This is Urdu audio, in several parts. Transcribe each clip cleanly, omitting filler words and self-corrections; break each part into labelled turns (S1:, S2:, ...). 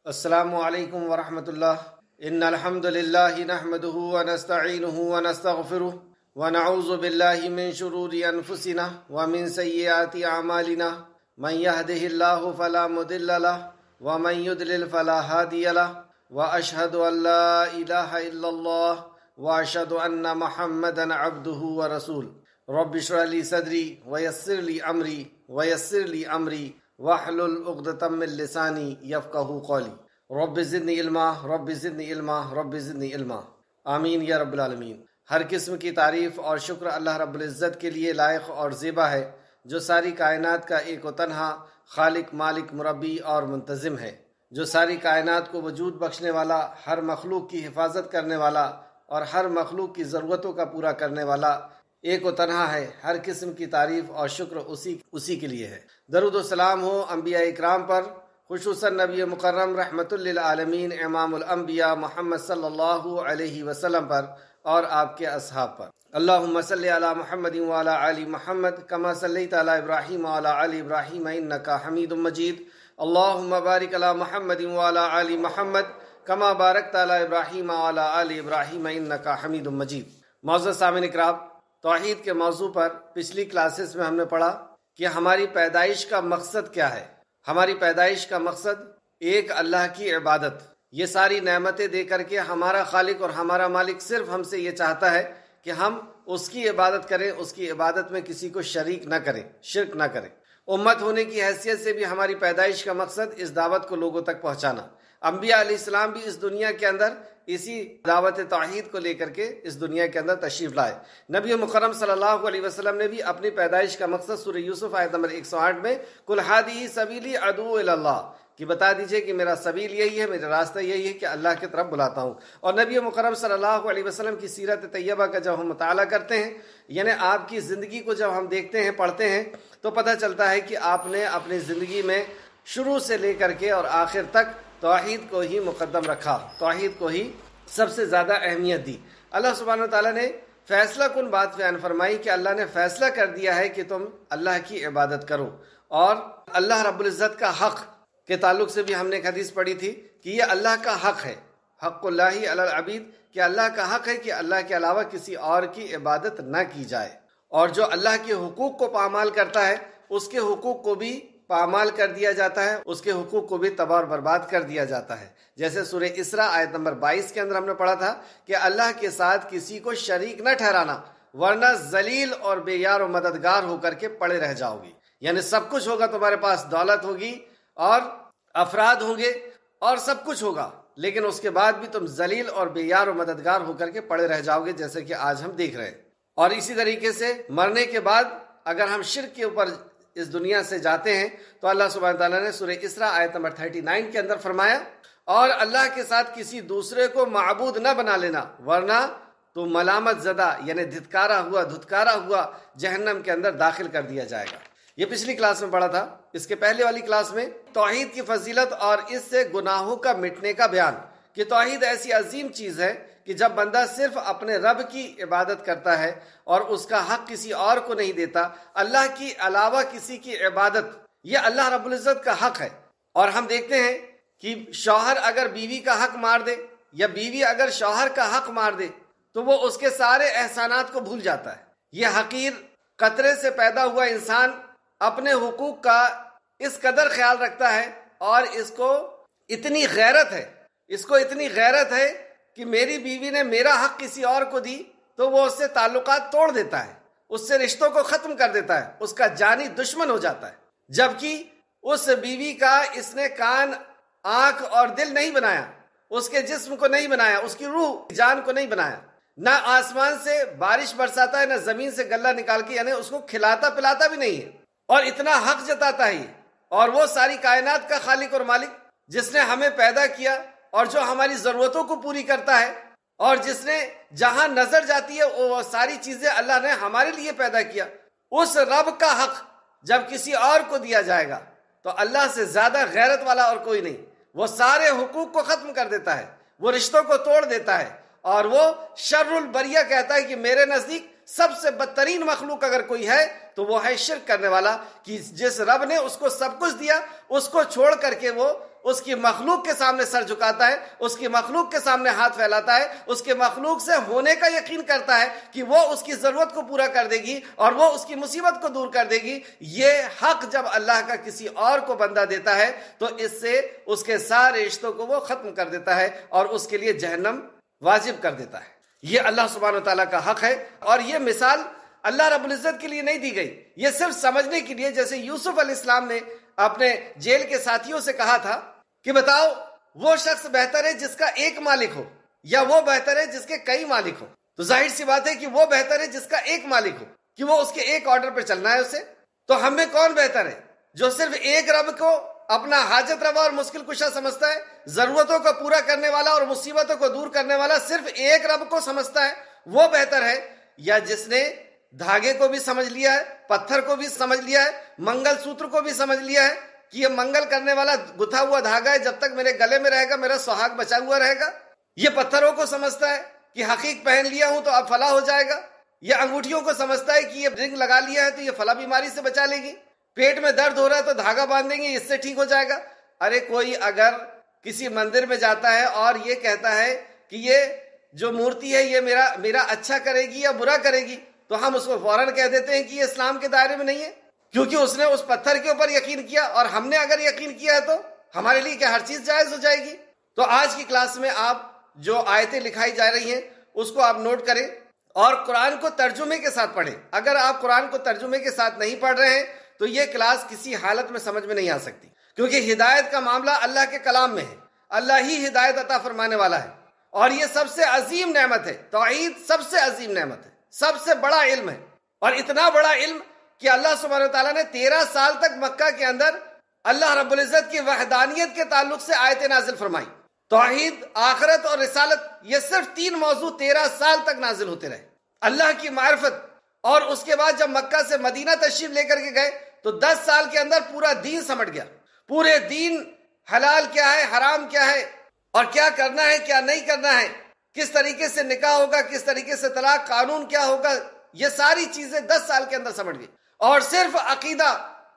S1: السلام علیکم ورحمۃ اللہ۔ ان الحمد للہ نحمده ونستعینه ونستغفره ونعوذ باللہ من شرور انفسنا ومن سیئات اعمالنا من يهده الله فلا مضل له ومن يضلل فلا هادي له واشهد ان لا اله الا الله واشهد ان محمدا عبده ورسوله رب اشرح لي صدري ويسر لي امري واحلل عقدۃ من لسانی یفقہوا قولی رب زدنی علما رب زدنی علما رب زدنی علما آمین یا رب العالمین۔ ہر قسم کی تعریف اور شکر اللہ رب العزت کے لیے لائق اور زیبا ہے، جو ساری کائنات کا ایک و تنہا خالق، مالک، مربی اور منتظم ہے، جو ساری کائنات کو وجود بخشنے والا، ہر مخلوق کی حفاظت کرنے والا اور ہر مخلوق کی ضرورتوں کا پورا کرنے والا ایک و تنہا ہے۔ ہر قسم کی تعریف اور شکر اسی کے لیے ہے۔ درود و سلام ہو انبیاء اکرام پر، خصوصاً نبی مکرم رحمت للعالمین امام الانبیاء محمد صلی اللہ علیہ وسلم پر اور آپ کے اصحاب پر۔ اللہم صلی علی محمد وعلی آل محمد کما صلیت علی ابراہیم وعلی آل ابراہیم انک حمید مجید۔ اللہم بارک علی محمد وعلی آل محمد کما بارکت علی ابراہیم وعلی آل ابراہیم انک حمید مجید۔ معزز سامعین اکرام، توحید کے موضوع پر پچھلی کلاسز میں ہم نے پڑھا کہ ہماری پیدائش کا مقصد کیا ہے۔ ہماری پیدائش کا مقصد ایک اللہ کی عبادت۔ یہ ساری نعمتیں دے کر کے ہمارا خالق اور ہمارا مالک صرف ہم سے یہ چاہتا ہے کہ ہم اس کی عبادت کریں، اس کی عبادت میں کسی کو شریک نہ کریں، شرک نہ کریں۔ امت ہونے کی حیثیت سے بھی ہماری پیدائش کا مقصد اس دعوت کو لوگوں تک پہنچانا۔ انبیاء علیہ السلام بھی اس دنیا کے اندر اسی دعوت توحید کو لے کر کے اس دنیا کے اندر تشریف لائے۔ نبی مکرم صلی اللہ علیہ وسلم نے بھی اپنی پیدائش کا مقصد سورہ یوسف آیت نمبر 108 میں قل ھذہ سبیلی ادعو الی اللہ کہ بتا دیجئے کہ میرا سبیل یہی ہے، میرا راستہ یہی ہے کہ اللہ کی طرف بلاتا ہوں۔ اور نبی مکرم صلی اللہ علیہ وسلم کی سیرت طیبہ کا جب ہم مطالعہ کرتے ہیں، یعنی آپ کی زندگی کو جب ہم دیکھتے ہیں، پڑھتے ہیں، تو پتہ چلتا ہے کہ آپ نے اپنی زندگی میں شروع سے لے کر کے اور آخر تک توحید کو ہی مقدم رکھا، توحید کو ہی سب سے زیادہ اہمیت دی۔ اللہ سبحانہ وتعالیٰ نے فیصلہ کن بات بیان فرمائی کہ اللہ نے فیصلہ کر دیا ہے کہ تم اللہ کی عبادت کرو۔ اور اللہ رب العزت کا حق کے تعلق سے بھی ہم نے ایک حدیث پڑھی تھی کہ یہ اللہ کا حق ہے، حق اللہ علی العبید، کہ اللہ کا حق ہے کہ اللہ کے علاوہ کسی اور کی عبادت نہ کی جائے۔ اور جو اللہ کے حقوق کو پامال کرتا ہے، اس کے حقوق کو بھی پامال کر دیا جاتا ہے، اس کے حقوق کو بھی تباہ اور برباد کر دیا جاتا ہے۔ جیسے سورہ اسراء آیت نمبر 22 کے اندر ہم نے پڑھا تھا کہ اللہ کے ساتھ کسی کو شریک نہ ٹھہرانا، ورنہ ذلیل اور بے یار و مددگار ہو کر کے پڑے رہ جاؤ گی۔ یعنی سب کچھ ہوگا، تمہارے پاس دولت ہوگی اور افراد ہوں گے اور سب کچھ ہوگا، لیکن اس کے بعد بھی تم ذلیل اور بے یار و مددگار ہو کر کے پڑے رہ جاؤ گے، جیسے کہ آج ہم دیکھ رہے ہیں۔ اور اسی طریقے سے مرنے کے بعد اگر ہم شرک کے اوپر اس دنیا سے جاتے ہیں تو اللہ سبحانہ تعالیٰ نے سورہ اسراء آیت نمبر 39 کے اندر فرمایا، اور اللہ کے ساتھ کسی دوسرے کو معبود نہ بنا لینا، ورنہ تو ملامت زدہ یعنی دھتکارا ہوا جہنم کے اندر داخل کر دیا جائے گا۔ یہ پچھلی کلاس میں پڑھا تھا۔ اس کے پہلے والی کلاس میں توحید کی فضیلت اور اس سے گناہوں کا مٹنے کا بیان، کہ توحید ایسی عظیم چیز ہے کہ جب بندہ صرف اپنے رب کی عبادت کرتا ہے اور اس کا حق کسی اور کو نہیں دیتا، اللہ کی علاوہ کسی کی عبادت، یہ اللہ رب العزت کا حق ہے۔ اور ہم دیکھتے ہیں کہ شوہر اگر بیوی کا حق مار دے یا بیوی اگر شوہر کا حق مار دے تو وہ اس کے سارے احسانات کو بھول جاتا ہے۔ یہ حقیر قطرے سے پیدا ہوا انسان اپنے حقوق کا اس قدر خیال رکھتا ہے اور اس کو اتنی غیرت ہے کہ میری بیوی نے میرا حق کسی اور کو دی تو وہ اس سے تعلقات توڑ دیتا ہے، اس سے رشتوں کو ختم کر دیتا ہے، اس کا جانی دشمن ہو جاتا ہے۔ جبکہ اس بیوی کا اس نے کان، آنکھ اور دل نہیں بنایا، اس کے جسم کو نہیں بنایا، اس کی روح، جان کو نہیں بنایا، نہ آسمان سے بارش برساتا ہے، نہ زمین سے غلہ نکال کے، یعنی اس کو کھلاتا پلاتا بھی نہیں ہے، اور اتنا حق جتاتا ہے۔ اور وہ ساری کائنات کا خالق اور مالک جس نے ہمیں پیدا کیا اور جو ہماری ضرورتوں کو پوری کرتا ہے، اور جس نے جہاں نظر جاتی ہے وہ ساری چیزیں اللہ نے ہمارے لیے پیدا کیا، اس رب کا حق جب کسی اور کو دیا جائے گا تو اللہ سے زیادہ غیرت والا اور کوئی نہیں۔ وہ سارے حقوق کو ختم کر دیتا ہے، وہ رشتوں کو توڑ دیتا ہے، اور وہ شر البریہ کہتا ہے کہ میرے نزدیک سب سے بدترین مخلوق اگر کوئی ہے تو وہ ہے شرک کرنے والا، کہ جس رب نے اس کو سب کچھ دیا اس کو چھوڑ کر کے وہ اس کی مخلوق کے سامنے سر جھکاتا ہے، اس کی مخلوق کے سامنے ہاتھ پھیلاتا ہے، اس کے مخلوق سے ہونے کا یقین کرتا ہے کہ وہ اس کی ضرورت کو پورا کر دے گی اور وہ اس کی مصیبت کو دور کر دے گی، یہ حق جب اللہ کا کسی اور کو بندہ دیتا ہے تو اس سے اس کے سارے رشتوں کو وہ ختم کر دیتا ہے اور اس کے لیے جہنم واجب کر دیتا ہے۔ یہ اللہ سبحانہ وتعالیٰ کا حق ہے، اور یہ مثال اللہ رب العزت کے لیے نہیں دی گئی، یہ صرف سمجھنے کے لیے، جیسے یوسف علیہ السلام نے اپنے جیل کے ساتھیوں سے کہا تھا کہ بتاؤ وہ شخص بہتر ہے جس کا ایک مالک ہو یا وہ بہتر ہے جس کے کئی مالک ہو؟ تو ظاہر سی بات ہے کہ وہ بہتر ہے جس کا ایک مالک ہو، کہ وہ اس کے ایک آرڈر پہ چلنا ہے اسے۔ تو ہم میں کون بہتر ہے؟ جو صرف ایک رب کو اپنا حاجت روا اور مشکل کشا سمجھتا ہے، ضرورتوں کو پورا کرنے والا اور مصیبتوں کو دور کرنے والا صرف ایک رب کو سمجھتا ہے، وہ بہتر ہے؟ یا جس نے دھاگے کو بھی سمجھ لیا ہے، پتھر کو بھی سمجھ لیا ہے، منگل سوتر کو بھی سمجھ لیا ہے کہ یہ منگل کرنے والا گتھا ہوا دھاگا ہے، جب تک میرے گلے میں رہے گا میرا سہاگ بچا ہوا رہے گا؟ یہ پتھروں کو سمجھتا ہے کہ حقیق پہن لیا ہوں تو اب فلاح ہو جائے گا؟ یہ انگوٹھیوں کو سمجھتا ہے کہ یہ رنگ لگا لیا ہے تو یہ فلاح بیماری سے بچا لے گی؟ پیٹ میں درد ہو رہا ہے تو دھاگا باندھ دیں گے اس سے ٹھیک ہو جائے گا؟ ارے کوئی اگر کسی مندر میں جاتا ہے اور یہ کہتا ہے کہ یہ جو مورتی ہے یہ میرا اچھا کرے گی یا برا کرے گی، تو ہم اس کو فوراً کہہ دیتے ہیں کہ یہ اسلام کے دائرے میں نہیں ہے، کیونکہ اس نے اس پتھر کے اوپر یقین کیا، اور ہم نے اگر یقین کیا ہے تو ہمارے لیے کیا ہر چیز جائز ہو جائے گی؟ تو آج کی کلاس میں آپ جو آیتیں لکھائی جا رہی ہیں اس کو آپ نوٹ کریں اور قرآن کو ترجمے کے ساتھ پڑھیں۔ اگر آپ قرآن کو ترجمے کے ساتھ نہیں پڑھ رہے ہیں تو یہ کلاس کسی حالت میں سمجھ میں نہیں آ سکتی، کیونکہ ہدایت کا معاملہ اللہ کے کلام میں ہے، اللہ ہی ہدایت عطا فرمانے والا ہے، اور یہ سب سے عظیم نعمت ہے۔ توحید سب سے عظیم نعمت ہے، سب سے بڑا علم ہے، اور اتنا بڑا علم کہ اللہ سبحانہ وتعالیٰ نے 13 سال تک مکہ کے اندر اللہ رب العزت کی وحدانیت کے تعلق سے آیتیں نازل فرمائی۔ توحید، آخرت اور رسالت، یہ صرف 3 موضوع 13 سال تک نازل ہوتے رہے۔ اللہ کی معرفت، اور اس کے بعد جب مکہ سے مدینہ تشریف لے کر کے گئے تو 10 سال کے اندر پورا دین سمٹ گیا، پورے دین حلال کیا ہے، حرام کیا ہے، اور کیا کرنا ہے کیا نہیں کرنا ہے، کس طریقے سے نکاح ہوگا، کس طریقے سے طلاق، قانون کیا ہوگا، یہ ساری چیزیں 10 سال کے اندر سمجھ گئی۔ اور صرف عقیدہ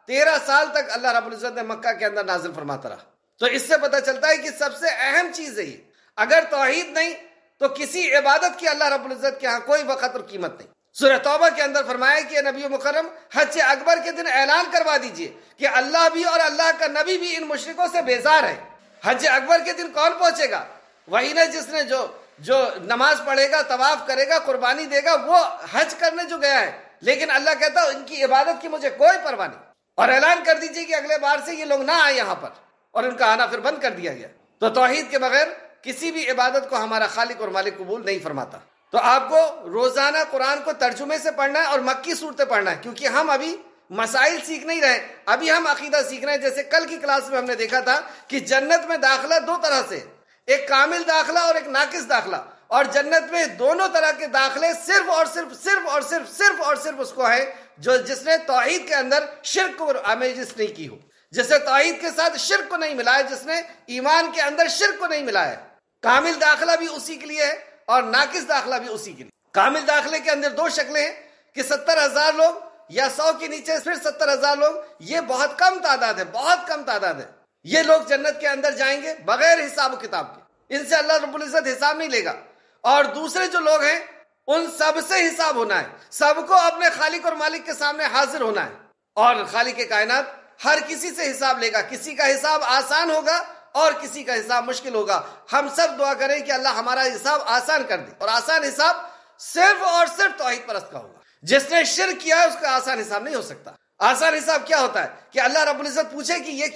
S1: 13 سال تک اللہ رب العزت نے مکہ کے اندر نازل فرماتا رہا۔ تو اس سے پتہ چلتا ہے کہ سب سے اہم چیز ہے یہ، اگر توحید نہیں تو کسی عبادت کی اللہ رب العزت کے ہاں کوئی وقت اور قیمت نہیں۔ سورہ توبہ کے اندر فرمایا کہ نبی مکرم حج اکبر کے دن اعلان کروا دیجئے کہ اللہ بھی اور اللہ کا نبی بھی ان مشرکوں سے بیزار ہے۔ حج اکبر کے دن کون پہنچے گا؟ وہی نہ جس نے جو نماز پڑھے گا، طواف کرے گا، قربانی دے گا، وہ حج کرنے جو گیا ہے، لیکن اللہ کہتا ہے ان کی عبادت کی مجھے کوئی پرواہ نہیں، اور اعلان کر دیجئے کہ اگلے بار سے یہ لوگ نہ آئے یہاں پر، اور ان کا آنا پھر بند کر دیا گیا۔ تو توحید کے بغیر کسی بھی عبادت کو ہمارا خالق اور مالک قبول نہیں فرماتا۔ تو آپ کو روزانہ قرآن کو ترجمے سے پڑھنا ہے اور مکی صورتیں پڑھنا ہے، کیونکہ ہم ابھی مسائل سیکھ نہیں رہے، ابھی ہم عقیدہ سیکھ رہے ہیں۔ جیسے کل کی کلاس میں ہم نے دیکھا تھا کہ جنت میں داخلہ 2 طرح سے، ایک کامل داخلہ اور ایک ناقص داخلہ، اور جنت میں دونوں طرح کے داخلے صرف اور صرف اس کو ہے جس نے توحید کے اندر شرک کو آمیزش نہیں کی ہو، جس نے توحید کے ساتھ شرک کو نہیں ملایا، جس نے ایمان کے اندر شرک کو نہیں ملایا۔ کامل داخلہ بھی اسی کے لیے ہے اور ناقص داخلہ بھی اسی کے لیے۔ کامل داخلے کے اندر 2 شکلیں ہیں کہ 70,000 لوگ یا 100 کے نیچے پھر 70,000 لوگ، یہ بہت کم تعداد ہے، بہت کم تعداد ہے۔ یہ لوگ جنت کے اندر جائیں گے بغیر حساب و کتاب کے، ان سے اللہ رب العزت حساب نہیں لے گا۔ اور دوسرے جو لوگ ہیں ان سب سے حساب ہونا ہے، سب کو اپنے خالق اور مالک کے سامنے حاضر ہونا ہے، اور خالق کائنات ہر کسی سے حساب لے گا۔ کسی کا حساب آسان ہوگا اور کسی کا حساب مشکل ہوگا۔ ہم سب دعا کریں کہ اللہ ہمارا حساب آسان کر دے، اور آسان حساب صرف اور صرف توحید پرست کا ہوگا۔ جس نے شرک کیا ہے اس کا آسان حساب نہیں ہو سکتا۔ آسان حساب کیا ہوتا ہے کہ اللہ رب العزت پوچھے کہ یہ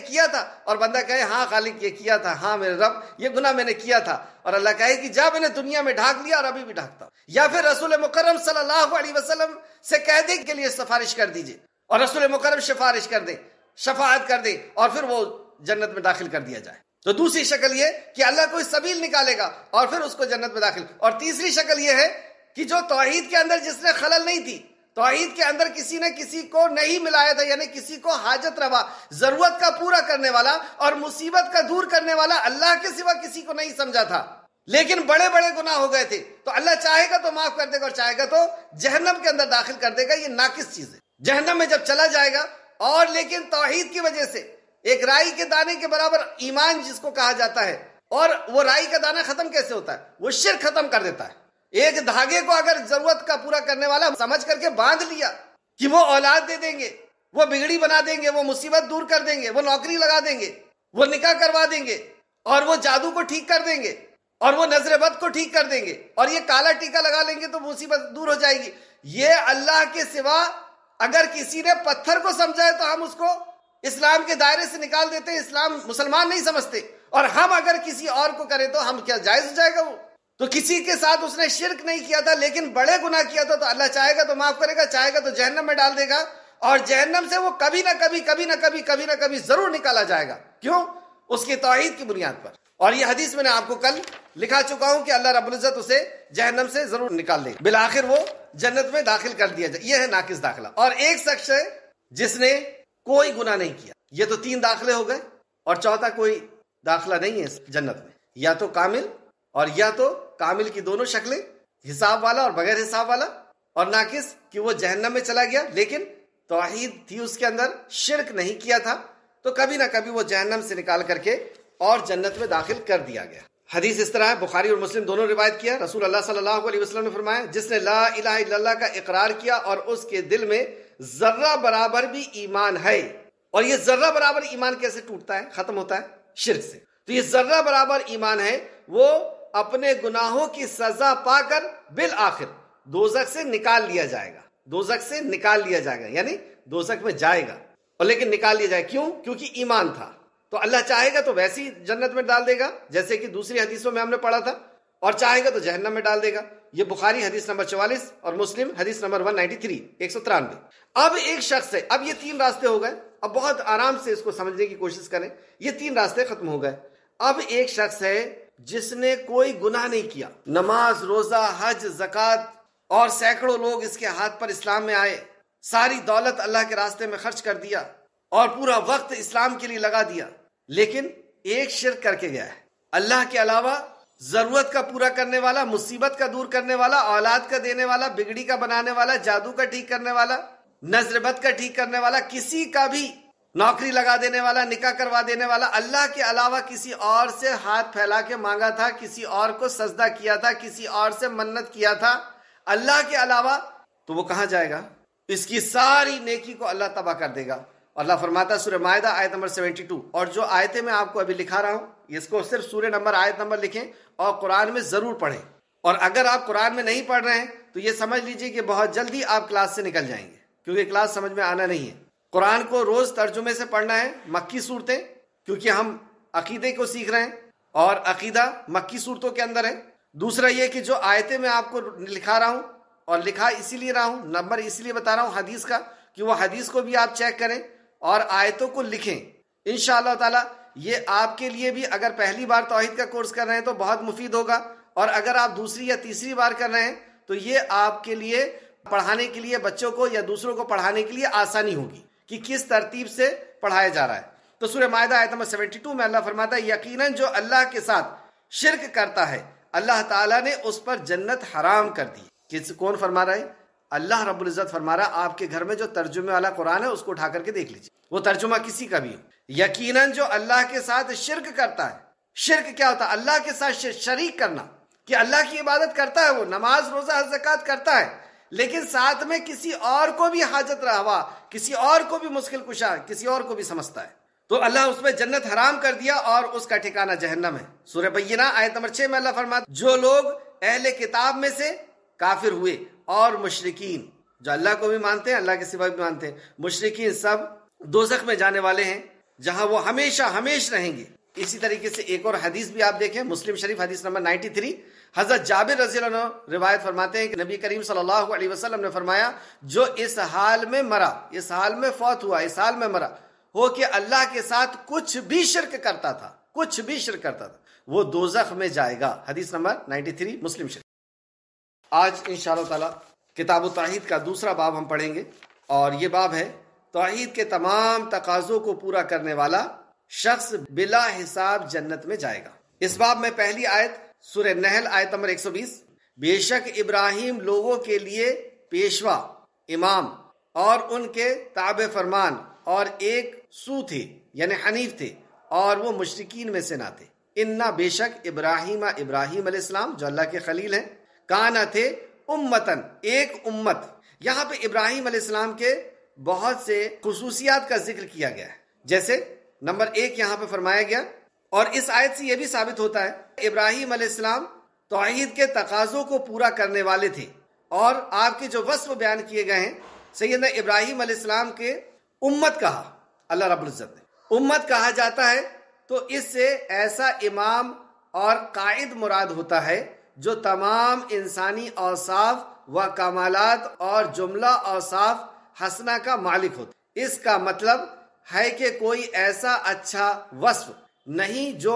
S1: کیا تھا، اور بندہ کہے ہاں خالق یہ کیا تھا، ہاں میرے رب یہ گناہ میں نے کیا تھا، اور اللہ کہے کہ جا میں نے دنیا میں ڈھانک لیا اور ابھی بھی ڈھانکتا ہوں۔ یا پھر رسول مکرم صلی اللہ علیہ وسلم سے کہہ دے کے لیے سفارش کر دیجئے، اور رسول مکرم سفارش کر دیں، شفاعت کر دیں، اور پھر وہ جنت میں داخل کر دیا جائے۔ تو دوسری شکل یہ کہ اللہ کوئی سبیل نکالے گا اور پھر اس کو جنت میں داخل۔ اور تیسری شکل یہ ہے کہ جو توحید کے اندر جس نے خلل نہیں تھی، توحید کے اندر کسی نے کسی کو نہیں ملایا تھا، یعنی کسی کو حاجت روا، ضرورت کا پورا کرنے والا اور مصیبت کا دور کرنے والا اللہ کے سوا کسی کو نہیں سمجھا تھا، لیکن بڑے بڑے گناہ ہو گئے تھے، تو اللہ چاہے گا تو معاف کر دے گا اور چاہے گا تو جہنم کے اندر داخل کر دے گا۔ یہ ناقص چیز ہے۔ جہنم میں جب چلا جائے گا، اور لیکن توحید کی وجہ سے ایک رائی کے دانے کے برابر ایمان جس کو کہا جاتا ہے. اور وہ رائی کا دانہ ختم کیسے ہوتا ہے؟ وہ شرک ختم کر دیتا ہے. ایک دھاگے کو اگر ضرورت کا پورا کرنے والا سمجھ کر کے باندھ لیا کہ وہ اولاد دے دیں گے، وہ بگڑی بنا دیں گے، وہ مصیبت دور کر دیں گے، وہ نوکری لگا دیں گے، وہ نکاح کروا دیں گے، اور وہ جادو کو ٹھیک کر دیں گے، اور وہ نظر بد کو ٹھیک کر دیں گے، اور یہ کالا ٹیکا لگا لیں گے تو مصیبت دور ہو جائے گی. یہ اللہ کے سوا اگر کسی نے پتھر کو سمجھا ہے تو ہم اس کو اسلام کے دائرے سے نکال دیتے ہیں. اسلام مسلمان نہیں سمجھتے. اور ہم اگر کسی اور کو کریں تو ہم کیا جائز ہو جائے گا؟ وہ تو کسی کے ساتھ اس نے شرک نہیں کیا تھا لیکن بڑے گناہ کیا تھا، تو اللہ چاہے گا تو معاف کرے گا، چاہے گا تو جہنم میں ڈال دے گا، اور جہنم سے وہ کبھی نہ کبھی ضرور نکالا جائے گا. کیوں؟ اس کی توحید کی بنیاد پر. اور یہ حدیث میں نے آپ کو کل لکھا چکا ہوں کہ اللہ رب العزت اسے جہنم سے ضرور نکال دے گا، بالآخر وہ جنت میں داخل کر دیا جائے. یہ ہے ناقص داخلہ. اور ایک شخص ہے جس نے کوئی گناہ نہیں کیا. یہ تو 3 داخلے ہو گئے، اور چوتھا کوئی داخلہ نہیں ہے اس جنت میں. یا تو کامل، اور یا تو کامل کی دونوں شکلیں، حساب والا اور بغیر حساب والا، اور ناقص کہ وہ جہنم میں چلا گیا لیکن توحید تھی اس کے اندر، شرک نہیں کیا تھا، تو کبھی نہ کبھی وہ جہنم سے نکال کر کے اور جنت میں داخل کر دیا گیا. حدیث اس طرح ہے، بخاری اور مسلم دونوں روایت کیا. رسول اللہ صلی اللہ علیہ وسلم نے فرمایا، جس نے لا الہ الا اللہ کا اقرار کیا اور اس کے دل میں ذرہ برابر بھی ایمان ہے. اور یہ ذرہ برابر ایمان کیسے ٹوٹتا ہے، ختم ہوتا ہے؟ شرک سے. تو یہ ذرہ برابر ایمان ہے، وہ اپنے گناہوں کی سزا پا کر بالآخر دوزخ سے نکال لیا جائے گا. دوزخ سے نکال لیا جائے گا، یعنی دوزخ میں جائے گا اور لیکن نکال لیا جائے. کیوں؟ کیونکہ ایمان تھا. تو اللہ چاہے گا تو ویسی جنت میں ڈال دے گا جیسے کہ دوسری حدیثوں میں ہم نے پڑھا تھا، اور چاہے گا تو جہنم میں ڈال دے گا. یہ بخاری حدیث نمبر 44 اور مسلم حدیث نمبر 193 193. اب ایک شخص ہے، اب یہ 3 راستے ہو گئے. اب بہت آرام سے اس کو سمجھنے کی کوشش کریں. یہ 3 راستے ختم ہو گئے. اب ایک شخص ہے جس نے کوئی گناہ نہیں کیا، نماز، روزہ، حج، زکوٰۃ، اور سینکڑوں لوگ اس کے ہاتھ پر اسلام میں آئے، ساری دولت اللہ کے راستے میں خرچ کر دیا اور پورا وقت اسلام کے لیے لگا دیا، لیکن ایک شرک کر کے گیا ہے. اللہ کے علاوہ ضرورت کا پورا کرنے والا، مصیبت کا دور کرنے والا، اولاد کا دینے والا، بگڑی کا بنانے والا، جادو کا ٹھیک کرنے والا، نظر بد کا ٹھیک کرنے والا، کسی کا بھی نوکری لگا دینے والا، نکاح کروا دینے والا، اللہ کے علاوہ کسی اور سے ہاتھ پھیلا کے مانگا تھا، کسی اور کو سجدہ کیا تھا، کسی اور سے منت کیا تھا اللہ کے علاوہ، تو وہ کہاں جائے گا؟ اس کی ساری نیکی کو اللہ تباہ کر دے گا. اللہ فرماتا ہے سورہ مائدہ آیت نمبر 72. اور جو آیتیں میں آپ کو ابھی لکھا رہا ہوں اس کو صرف سورہ نمبر، آیت نمبر لکھیں اور قرآن میں ضرور پڑھیں. اور اگر آپ قرآن میں نہیں پڑھ رہے ہیں تو یہ سمجھ لیجئے کہ بہت جلدی آپ کلاس سے نکل جائیں گے، کیونکہ کلاس سمجھ میں آنا نہیں ہے. قرآن کو روز ترجمے سے پڑھنا ہے، مکی صورتیں، کیونکہ ہم عقیدے کو سیکھ رہے ہیں اور عقیدہ مکی صورتوں کے اندر ہے. دوسرا یہ کہ جو آیتیں میں آپ کو لکھا رہا ہوں، اور لکھا اسی لیے رہا ہوں، نمبر اسی لیے بتا رہا ہوں حدیث کا، کہ وہ حدیث کو بھی آپ چیک کریں اور آیتوں کو لکھیں. انشاءاللہ تعالی یہ آپ کے لیے بھی اگر پہلی بار توحید کا کورس کر رہے ہیں تو بہت مفید ہوگا، اور اگر آپ دوسری یا تیسری بار کر رہے ہیں تو یہ آپ کے لیے پڑھانے کے لیے، بچوں کو یا دوسروں کو پڑھانے کے لیے آسانی ہوگی کہ کس ترتیب سے پڑھایا جا رہا ہے. تو سورہ مائدہ آیت نمبر 72 میں اللہ فرماتا ہے، یقیناً جو اللہ کے ساتھ شرک کرتا ہے اللہ تعالیٰ نے اس پر جنت حرام کر دی. کون فرما رہا ہے؟ اللہ رب العزت فرما رہا. آپ کے گھر میں جو ترجمے والا قرآن ہے اس کو اٹھا کر کے دیکھ لیجیے، وہ ترجمہ کسی کا بھی ہو. یقیناً جو اللہ کے ساتھ شرک کرتا ہے. شرک کیا ہوتا ہے؟ اللہ کے ساتھ شریک کرنا، کہ اللہ کی عبادت کرتا ہے، وہ نماز، روزہ، حج، زکوٰۃ کرتا ہے، لیکن ساتھ میں کسی اور کو بھی حاجت روا، کسی اور کو بھی مشکل کشا، کسی اور کو بھی سمجھتا ہے، تو اللہ اس میں جنت حرام کر دیا اور اس کا ٹھکانہ جہنم ہے. سورہ بینہ آیت نمبر 6 میں اللہ فرماتا ہے، جو لوگ اہل کتاب میں سے کافر ہوئے اور مشرکین، جو اللہ کو بھی مانتے ہیں، اللہ کے سوا بھی مانتے ہیں، مشرکین سب دوزخ میں جانے والے ہیں جہاں وہ ہمیشہ ہمیش رہیں گے. اسی طریقے سے ایک اور حدیث بھی آپ دیکھیں، مسلم شریف حدیث نمبر 93، حضرت جابر رضی اللہ عنہ روایت فرماتے ہیں کہ نبی کریم صلی اللہ علیہ وسلم نے فرمایا، جو اس حال میں مرا، اس حال میں فوت ہوا، اس حال میں مرا ہو کہ اللہ کے ساتھ کچھ بھی شرک کرتا تھا، کچھ بھی شرک کرتا تھا، وہ دوزخ میں جائے گا. حدیث نمبر 93 مسلم شریف. آج انشاءاللہ تعالی کتاب التوحید کا دوسرا باب ہم پڑھیں گے، اور یہ باب ہے توحید کے تمام تقاضوں کو پورا کرنے والا شخص بلا حساب جنت میں جائے گا. اس باب میں پہلی آیت سورہ نحل آیت نمبر 120، بے شک ابراہیم لوگوں کے لیے پیشوا، امام اور ان کے تابع فرمان اور ایک سو تھے یعنی حنیف تھے اور وہ مشرکین میں سے نہ تھے. انا بے شک ابراہیم علیہ السلام جو اللہ کے خلیل ہیں، کانا تھے امتن ایک امت. یہاں پہ ابراہیم علیہ السلام کے بہت سے خصوصیات کا ذکر کیا گیا ہے. جیسے نمبر 1 یہاں پہ فرمایا گیا، اور اس آیت سے یہ بھی ثابت ہوتا ہے ابراہیم علیہ السلام توحید کے تقاضوں کو پورا کرنے والے تھے. اور آپ کے جو وصف بیان کیے گئے ہیں، سیدنا ابراہیم علیہ السلام کے امت کہا اللہ رب العزت نے. امت کہا جاتا ہے تو اس سے ایسا امام اور قائد مراد ہوتا ہے جو تمام انسانی اوصاف و کمالات اور جملہ اوصاف حسنہ کا مالک ہوتا. اس کا مطلب ہے کہ کوئی ایسا اچھا وصف نہیں جو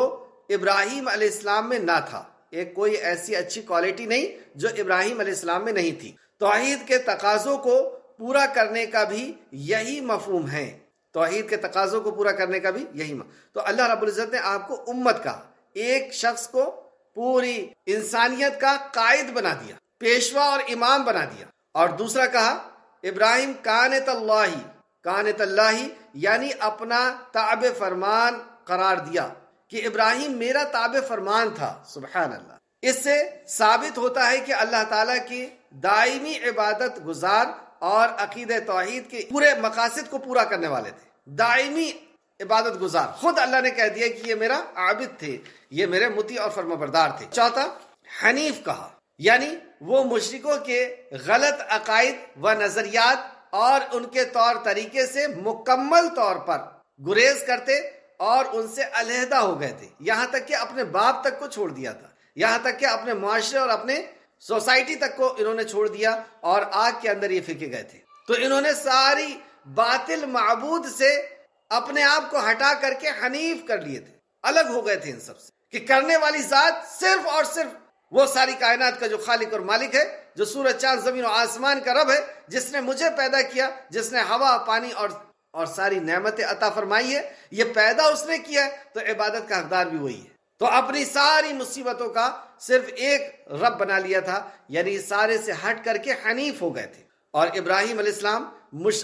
S1: ابراہیم علیہ السلام میں نہ تھا، ایک کوئی ایسی اچھی کوالٹی نہیں جو ابراہیم علیہ السلام میں نہیں تھی. توحید کے تقاضوں کو پورا کرنے کا بھی یہی مفہوم ہے. توحید کے تقاضوں کو پورا کرنے کا بھی یہی تو اللہ رب العزت نے آپ کو امت کہا، ایک شخص کو پوری انسانیت کا قائد بنا دیا، پیشوا اور امام بنا دیا. اور دوسرا کہا ابراہیم کانت اللہ یعنی اپنا تابع فرمان قرار دیا کہ ابراہیم میرا تابع فرمان تھا. سبحان اللہ. اس سے ثابت ہوتا ہے کہ اللہ تعالیٰ کی دائمی عبادت گزار اور عقیدہ توحید کے پورے مقاصد کو پورا کرنے والے تھے. دائمی عبادت گزار، خود اللہ نے کہہ دیا کہ یہ میرا عابد تھے، یہ میرے مطیع اور فرمانبردار تھے. چوتھا حنیف کہا، یعنی وہ مشرکوں کے غلط عقائد و نظریات اور ان کے طور طریقے سے مکمل طور پر گریز کرتے اور ان سے علیحدہ ہو گئے تھے. یہاں تک کہ اپنے باپ تک کو چھوڑ دیا تھا، یہاں تک کہ اپنے معاشرے اور اپنے سوسائٹی تک کو انہوں نے چھوڑ دیا اور آگ کے اندر یہ پھینکے گئے تھے. تو انہوں نے ساری باطل معبود سے اپنے آپ کو ہٹا کر کے حنیف کر لیے تھے، الگ ہو گئے تھے ان سب سے، کہ کرنے والی ذات صرف اور صرف وہ ساری کائنات کا جو خالق اور مالک ہے، جو سورج چاند زمین و آسمان کا رب ہے، جس نے مجھے پیدا کیا، جس نے ہوا پانی اور ساری نعمتیں عطا فرمائی ہے. یہ پیدا اس نے کیا ہے تو عبادت کا حقدار بھی وہی ہے. تو اپنی ساری مصیبتوں کا صرف ایک رب بنا لیا تھا، یعنی سارے سے ہٹ کر کے حنیف ہو گئے تھے. اور ابراہیم علیہ السلام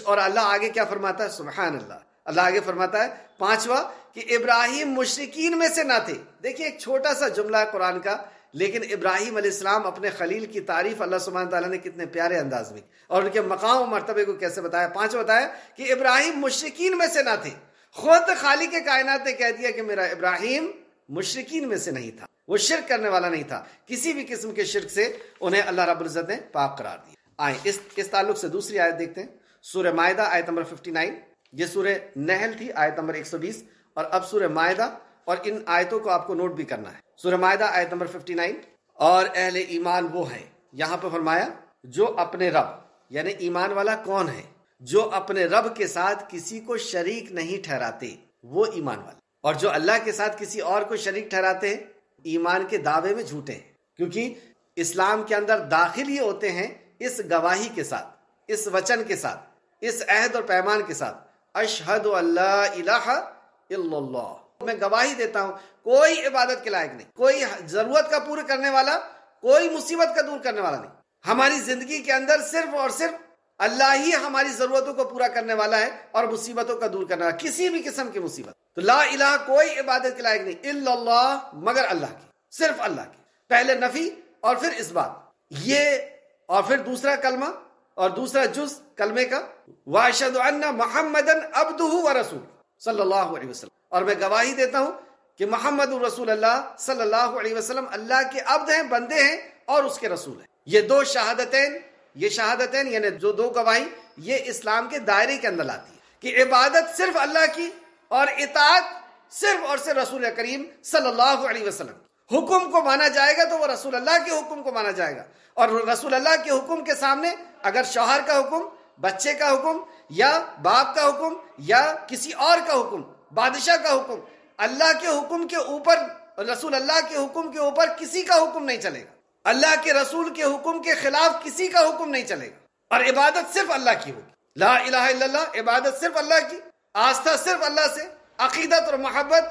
S1: اور اللہ آگے کیا فرماتا ہے؟ سبحان اللہ. اللہ آگے فرماتا ہے 5واں کہ ابراہیم مشرکین میں سے نہ تھے. دیکھیں ایک چھوٹا سا جملہ ہے قرآن کا، لیکن ابراہیم علیہ السلام اپنے خلیل کی تعریف اللہ سبحانہ تعالیٰ نے کتنے پیارے انداز میں اور ان کے مقام و مرتبے کو کیسے بتایا. 5 بتایا کہ ابراہیم مشرکین میں سے نہ تھے. خود خالق کائنات نے کہہ دیا کہ میرا ابراہیم مشرکین میں سے نہیں تھا، وہ شرک کرنے والا نہیں تھا. کسی بھی قسم کے شرک سے انہیں اللہ رب العزت نے پاک قرار دیا. آئیں اس تعلق سے دوسری آیت دیکھتے ہیں. سورہ مائدہ آیت نمبر 59. یہ سورہ نحل تھی آیت نمبر 120، اور اب سورہ مائدہ، اور ان آیتوں کو آپ کو نوٹ بھی کرنا ہے. سورہ مائدہ آیت نمبر 59. اور اہل ایمان وہ ہیں، یہاں پہ فرمایا جو اپنے رب، یعنی ایمان والا کون ہے؟ جو اپنے رب کے ساتھ کسی کو شریک نہیں ٹھہراتے، وہ ایمان والا. اور جو اللہ کے ساتھ کسی اور کو شریک ٹھہراتے ہیں، ایمان کے دعوے میں جھوٹے ہیں. کیونکہ اسلام کے اندر داخل ہی ہوتے ہیں اس گواہی کے ساتھ، اس وچن کے ساتھ، اس عہد اور پیمان کے ساتھ، اشہد اللہ الہ الا اللہ، میں گواہی دیتا ہوں کوئی عبادت کے لائق نہیں، کوئی ضرورت کا پورا کرنے والا، کوئی مصیبت کا دور کرنے والا نہیں. ہماری زندگی کے اندر صرف اور صرف اللہ ہی ہماری ضرورتوں کو پورا کرنے والا ہے اور مصیبتوں کا دور کرنے والا، کسی بھی قسم کی مصیبت. تو لا الہ کوئی عبادت کے لائق نہیں الا اللہ، مگر اللہ کی، صرف اللہ کی. پہلے نفی اور پھر اس بات، یہ اور پھر دوسرا کلمہ اور دوسرا جز کلمے کا، واشهد ان محمدا عبده ورسول صلی اللہ علیہ وسلم، اور میں گواہی دیتا ہوں کہ محمد رسول اللہ صلی اللہ علیہ وسلم اللہ کے عبد ہیں، بندے ہیں اور اس کے رسول ہیں. یہ دو شہادتین، یہ شہادتین یعنی جو دو گواہی، یہ اسلام کے دائرے کے اندر لاتی ہے کہ عبادت صرف اللہ کی اور اطاعت صرف اور صرف رسول کریم صلی اللہ علیہ وسلم. حکم کو مانا جائے گا تو وہ رسول اللہ کے حکم کو مانا جائے گا، اور رسول اللہ کے حکم کے سامنے اگر شوہر کا حکم، بچے کا حکم، یا باپ کا حکم، یا کسی اور کا حکم، بادشاہ کا حکم، اللہ کے حکم کے اوپر، رسول اللہ کے حکم کے اوپر کسی کا حکم نہیں چلے گا. اللہ کے رسول کے حکم کے خلاف کسی کا حکم نہیں چلے گا. اور عبادت صرف اللہ کی ہوگی. لا الہ الا اللہ، عبادت صرف اللہ کی، آستھا صرف اللہ سے، عقیدت اور محبت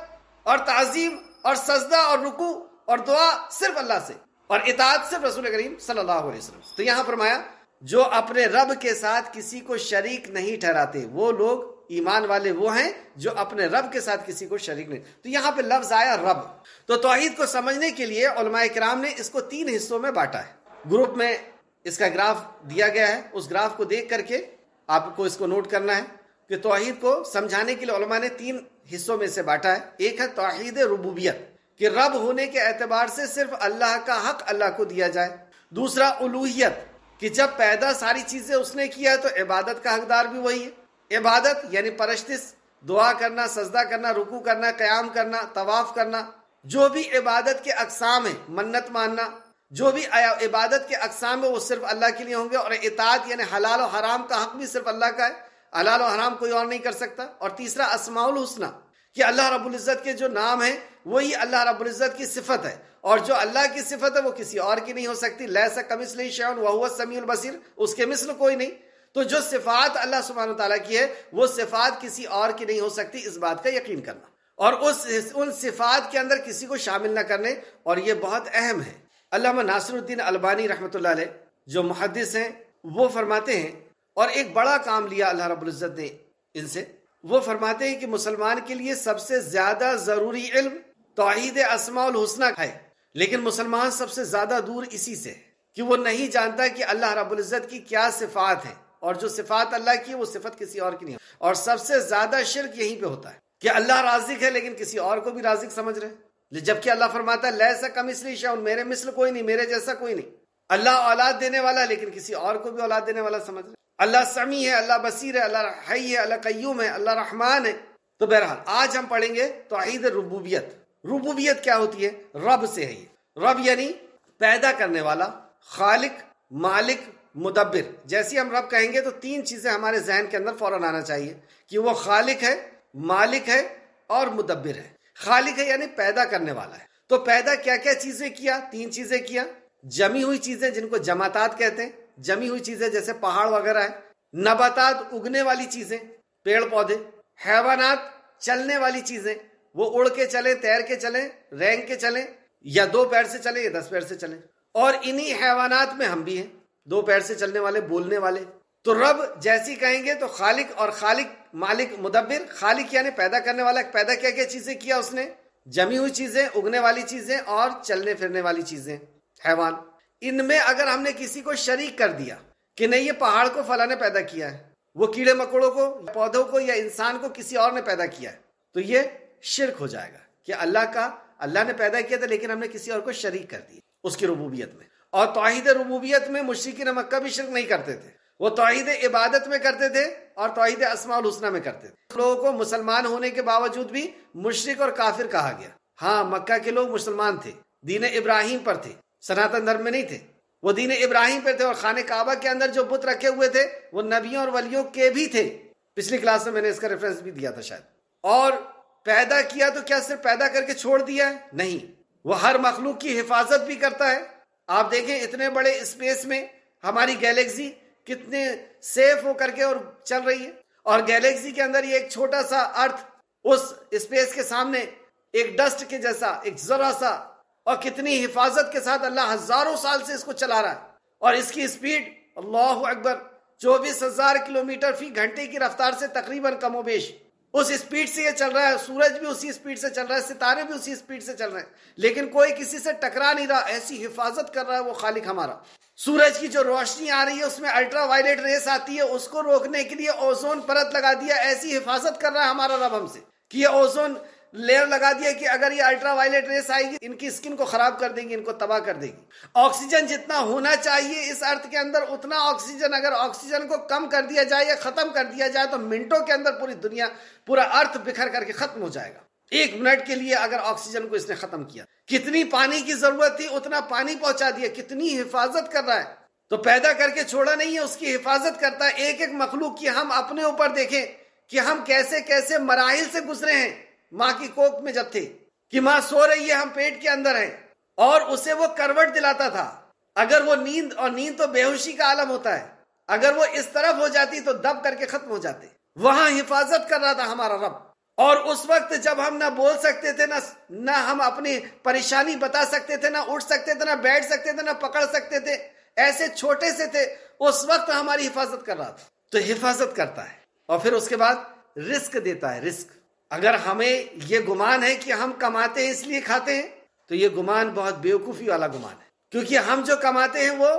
S1: اور تعظیم اور سجدہ اور رکوع اور دعا صرف اللہ سے، اور اطاعت صرف رسول کریم صلی اللہ علیہ وسلم. تو یہاں فرمایا جو اپنے رب کے ساتھ کسی کو شریک نہیں ٹھہراتے، وہ لوگ ایمان والے وہ ہیں جو اپنے رب کے ساتھ کسی کو شریک نہیں. تو یہاں پہ لفظ آیا رب. تو توحید کو سمجھنے کے لیے علماء کرام نے اس کو 3 حصوں میں بانٹا ہے. گروپ میں اس کا گراف دیا گیا ہے، اس گراف کو دیکھ کر کے آپ کو اس کو نوٹ کرنا ہے کہ توحید کو سمجھانے کے لیے علماء نے 3 حصوں میں سے بانٹا ہے. ایک ہے توحید ربوبیت کہ رب ہونے کے اعتبار سے صرف اللہ کا حق اللہ کو دیا جائے. دوسرا الوہیت کہ جب پیدا ساری چیزیں اس نے کیا ہے تو عبادت کا حقدار بھی وہی ہے. عبادت یعنی پرستش، دعا کرنا، سجدہ کرنا، رکوع کرنا، قیام کرنا، طواف کرنا، جو بھی عبادت کے اقسام ہیں، منت ماننا، جو بھی عبادت کے اقسام ہیں وہ صرف اللہ کے لیے ہوں گے. اور اطاعت یعنی حلال و حرام کا حق بھی صرف اللہ کا ہے، حلال و حرام کوئی اور نہیں کر سکتا. اور تیسرا اسماء الحسنی کہ اللہ رب العزت کے جو نام ہیں وہی اللہ رب العزت کی صفت ہے، اور جو اللہ کی صفت ہے وہ کسی اور کی نہیں ہو سکتی. لیس کمثلہ شیء وہو السمیع البصیر، اس کے مثل کوئی نہیں. تو جو صفات اللہ سبحانہ وتعالیٰ کی ہے وہ صفات کسی اور کی نہیں ہو سکتی، اس بات کا یقین کرنا اور ان صفات کے اندر کسی کو شامل نہ کرنے. اور یہ بہت اہم ہے. علامہ ناصر الدین البانی رحمۃ اللہ علیہ جو محدث ہیں وہ فرماتے ہیں، اور ایک بڑا کام لیا اللہ رب العزت نے ان سے، وہ فرماتے ہیں کہ مسلمان کے لیے سب سے زیادہ ضروری علم توحید اسماء الحسنی ہے، لیکن مسلمان سب سے زیادہ دور اسی سے کہ وہ نہیں جانتا کہ اللہ رب العزت کی کیا صفات ہیں، اور جو صفات اللہ کی ہے وہ صفت کسی اور کی نہیں ہے. اور سب سے زیادہ شرک یہیں پہ ہوتا ہے کہ اللہ رازق ہے لیکن کسی اور کو بھی رازق سمجھ رہے ہیں، جبکہ اللہ فرماتا ہے لیس کمثلہ شیء، میرے مثل کوئی نہیں، میرے جیسا کوئی نہیں. اللہ اولاد دینے والا لیکن کسی اور کو بھی اولاد دینے والا سمجھ رہے. اللہ سمیع ہے، اللہ بصیر ہے، اللہ حی ہے، اللہ قیوم ہے، اللہ رحمان ہے. تو بہرحال آج ہم پڑھیں گے توحید ربوبیت. ربوبیت کیا ہوتی ہے؟ رب سے ہے. یہ رب یعنی پیدا کرنے والا، خالق، مالک، مدبر. جیسے ہم رب کہیں گے تو 3 چیزیں ہمارے ذہن کے اندر فوراً آنا چاہیے کہ وہ خالق ہے، مالک ہے اور مدبر ہے. خالق ہے یعنی پیدا کرنے والا ہے. تو پیدا کیا کیا چیزیں کیا؟ 3 چیزیں کیا. جمی ہوئی چیزیں جن کو جماعتات کہتے ہیں، جمی ہوئی چیزیں جیسے پہاڑ وغیرہ ہے. نباتات اگنے والی چیزیں، پیڑ پودے. حیوانات چلنے والی چیزیں، وہ اڑ کے چلیں، تیر کے چلیں، رینگ کے چلیں، یا 2 پیر سے چلیں یا 10 پیر سے چلیں. اور انہی حیوانات میں ہم بھی ہیں، 2 پیر سے چلنے والے، بولنے والے. تو رب جیسی کہیں گے تو خالق، اور خالق، مالک، مدبر. خالق یعنی پیدا کرنے والا. پیدا کیا کیا چیزیں کیا اس نے؟ جمی ہوئی چیزیں، اگنے والی چیزیں اور چلنے پھرنے والی چیزیں، حیوان. ان میں اگر ہم نے کسی کو شریک کر دیا کہ نہیں یہ پہاڑ کو فلاں نے پیدا کیا ہے، وہ کیڑے مکوڑوں کو، پودوں کو یا انسان کو کسی اور نے پیدا کیا ہے، تو یہ شرک ہو جائے گا کہ اللہ نے پیدا کیا تھا لیکن ہم نے کسی اور کو شریک کر دیا اس کی ربوبیت میں. اور توحید ربوبیت میں مشرکین مکہ بھی شرک نہیں کرتے تھے، وہ توحید عبادت میں کرتے تھے اور توحید اسماء الحسنی میں کرتے تھے. لوگوں کو مسلمان ہونے کے باوجود بھی مشرک اور کافر کہا گیا. ہاں، مکہ کے لوگ مسلمان تھے، دین ابراہیم پر تھے، سناتن دھرم میں نہیں تھے. وہ دین ابراہیم پر تھے، اور خانہ کعبہ کے اندر جو بت رکھے ہوئے تھے وہ نبیوں اور ولیوں کے بھی تھے. پچھلی کلاس میں نے اس کا ریفرنس بھی دیا تھا شاید. اور پیدا کیا تو کیا صرف پیدا کر کے چھوڑ دیا ہے؟ نہیں، وہ ہر مخلوق کی حفاظت بھی کرتا ہے. آپ دیکھیں اتنے بڑے اسپیس میں ہماری گیلیکسی کتنے سیف ہو کر کے اور چل رہی ہے، اور گیلیکسی کے اندر یہ ایک چھوٹا سا ارتھ اس اسپیس کے سامنے ایک ڈسٹ کے جیسا، ایک ذرا سا، اور کتنی حفاظت کے ساتھ اللہ ہزاروں سال سے اس کو چلا رہا ہے. اور اس کی اسپیڈ اللہ اکبر 24,000 کلومیٹر فی گھنٹے کی رفتار سے تقریباً کم و بیش اس اسپیڈ سے یہ چل رہا ہے. سورج بھی اسی اسپیڈ سے چل رہا ہے، ستارے بھی اسی اسپیڈ سے چل رہے ہیں، لیکن کوئی کسی سے ٹکرا نہیں رہا. ایسی حفاظت کر رہا ہے وہ خالق ہمارا. سورج کی جو روشنی آ رہی ہے اس میں الٹرا وائلیٹ ریس آتی ہے، اس کو روکنے کے لیے اوزون پرت لگا دیا. ایسی حفاظت کر رہا ہے ہمارا رب ہم سے کہ یہ اوزون لیئر لگا دیا کہ اگر یہ الٹرا وائلیٹ ریس آئے گی ان کی اسکن کو خراب کر دے گی، ان کو تباہ کر دے گی. آکسیجن جتنا ہونا چاہیے اس ارتھ کے اندر اتنا آکسیجن، اگر آکسیجن کو کم کر دیا جائے یا ختم کر دیا جائے تو منٹوں کے اندر پوری دنیا، پورا ارتھ بکھر کر کے ختم ہو جائے گا. 1 منٹ کے لیے اگر آکسیجن کو اس نے ختم کیا. کتنی پانی کی ضرورت تھی اتنا پانی پہنچا دیا. کتنی حفاظت کر رہا ہے. تو پیدا کر کے چھوڑا نہیں ہے، اس کی حفاظت کرتا ہے. ایک ایک مخلوق کی ہم اپنے اوپر دیکھیں کہ ہم کیسے کیسے مراحل سے گزرے ہیں. ماں کی کوکھ میں جب تھے کہ ماں سو رہی ہے، ہم پیٹ کے اندر ہیں، اور اسے وہ کروٹ دلاتا تھا. اگر وہ نیند، اور نیند تو بے ہوشی کا عالم ہوتا ہے، اگر وہ اس طرف ہو جاتی تو دب کر کے ختم ہو جاتے. وہاں حفاظت کر رہا تھا ہمارا رب. اور اس وقت جب ہم نہ بول سکتے تھے، نہ ہم اپنی پریشانی بتا سکتے تھے، نہ اٹھ سکتے تھے، نہ بیٹھ سکتے تھے، نہ پکڑ سکتے تھے، ایسے چھوٹے سے تھے، اس وقت ہماری حفاظت کر رہا تھا. تو حفاظت کرتا ہے. اور پھر اس کے بعد رزق دیتا ہے، رزق۔ اگر ہمیں یہ گمان ہے کہ ہم کماتے ہیں اس لیے کھاتے ہیں تو یہ گمان بہت بیوقوفی والا گمان ہے، کیونکہ ہم جو کماتے ہیں وہ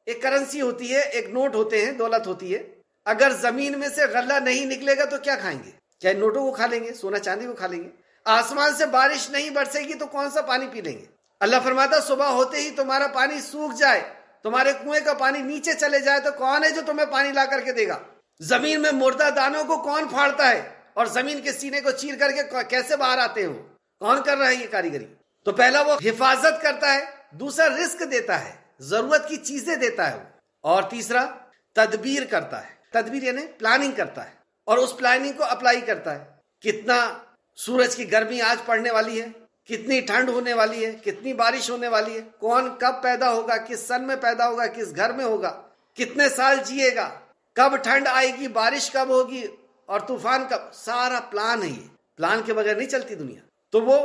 S1: ایک کرنسی ہوتی ہے، ایک نوٹ ہوتے ہیں، دولت ہوتی ہے۔ اگر زمین میں سے غلہ نہیں نکلے گا تو کیا کھائیں گے؟ کیا نوٹوں کو کھا لیں گے؟ سونا چاندی کو کھا لیں گے؟ آسمان سے بارش نہیں برسے گی تو کون سا پانی پی لیں گے؟ اللہ فرماتا صبح ہوتے ہی تمہارا پانی سوکھ جائے، تمہارے کنویں کا پانی نیچے چلے جائے تو کون ہے جو تمہیں پانی لا کر کے دے گا؟ زمین میں مردہ دانوں کو کون پھاڑتا ہے اور زمین کے سینے کو چیر کر کے کیسے باہر آتے ہو؟ کون کر رہا ہے یہ کاریگری؟ تو پہلا وہ حفاظت کرتا ہے، دوسرا رزق دیتا ہے، ضرورت کی چیزیں دیتا ہے، اور تیسرا تدبیر کرتا ہے۔ تدبیر یعنی پلاننگ کرتا ہے اور اس پلاننگ کو اپلائی کرتا ہے۔ کتنا سورج کی گرمی آج پڑنے والی ہے، کتنی ٹھنڈ ہونے والی ہے، کتنی بارش ہونے والی ہے، کون کب پیدا ہوگا، کس سن میں پیدا ہوگا، کس گھر میں ہوگا، کتنے سال جیے گا، کب ٹھنڈ آئے گی، بارش کب ہوگی اور طوفان کب، سارا پلان ہے۔ یہ پلان کے بغیر نہیں چلتی دنیا۔ تو وہ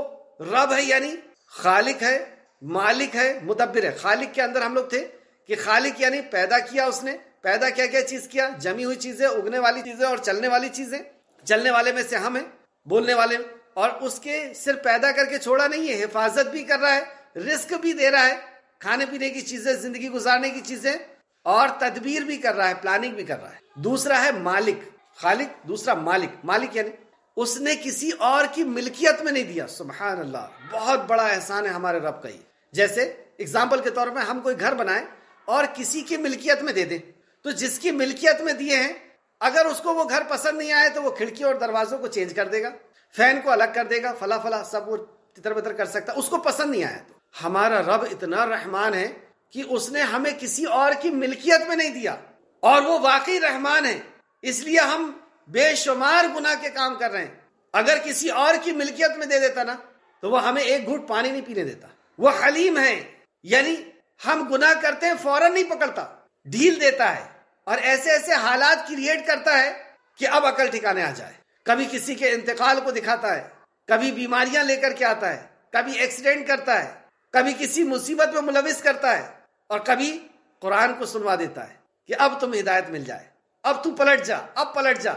S1: رب ہے، یعنی خالق ہے، مالک ہے، مدبر ہے۔ خالق کے اندر ہم لوگ تھے کہ خالق یعنی پیدا کیا، اس نے پیدا کیا کیا چیز کیا، جمی ہوئی چیزیں، اگنے والی چیزیں اور چلنے والی چیزیں۔ چلنے والے میں سے ہم ہیں، بولنے والے، اور اس کے صرف پیدا کر کے چھوڑا نہیں ہے، حفاظت بھی کر رہا ہے، رزق بھی دے رہا ہے، کھانے پینے کی چیزیں، زندگی گزارنے کی چیزیں، اور تدبیر بھی کر رہا ہے، پلاننگ بھی کر رہا ہے۔ دوسرا ہے مالک، خالق، دوسرا مالک۔ مالک یعنی اس نے کسی اور کی ملکیت میں نہیں دیا۔ سبحان اللہ، بہت بڑا احسان ہے ہمارے رب کا یہ۔ جیسے اگزامپل کے طور پہ ہم کوئی گھر بنائیں اور کسی کی ملکیت میں دے دیں، تو جس کی ملکیت میں دیے ہیں اگر اس کو وہ گھر پسند نہیں آئے تو وہ کھڑکی اور دروازوں کو چینج کر دے گا، فین کو الگ کر دے گا، فلا فلا سب وہ تتر بتر کر سکتا، اس کو پسند نہیں آیا۔ تو ہمارا رب اتنا رحمان ہے کہ اس نے ہمیں کسی اور کی ملکیت میں نہیں دیا، اور وہ واقعی رحمان ہے، اس لیے ہم بے شمار گناہ کے کام کر رہے ہیں۔ اگر کسی اور کی ملکیت میں دے دیتا نا تو وہ ہمیں ایک گھونٹ پانی نہیں پینے دیتا۔ وہ حلیم ہے، یعنی ہم گناہ کرتے ہیں فوراً نہیں پکڑتا، ڈھیل دیتا ہے، اور ایسے ایسے حالات کریٹ کرتا ہے کہ اب عقل ٹھکانے آ جائے۔ کبھی کسی کے انتقال کو دکھاتا ہے، کبھی بیماریاں لے کر کے آتا ہے، کبھی ایکسیڈنٹ کرتا ہے، کبھی کسی مصیبت میں ملوث کرتا ہے، اور کبھی قرآن کو سنوا دیتا ہے کہ اب تم ہدایت مل جائے، اب تو پلٹ جا، اب پلٹ جا۔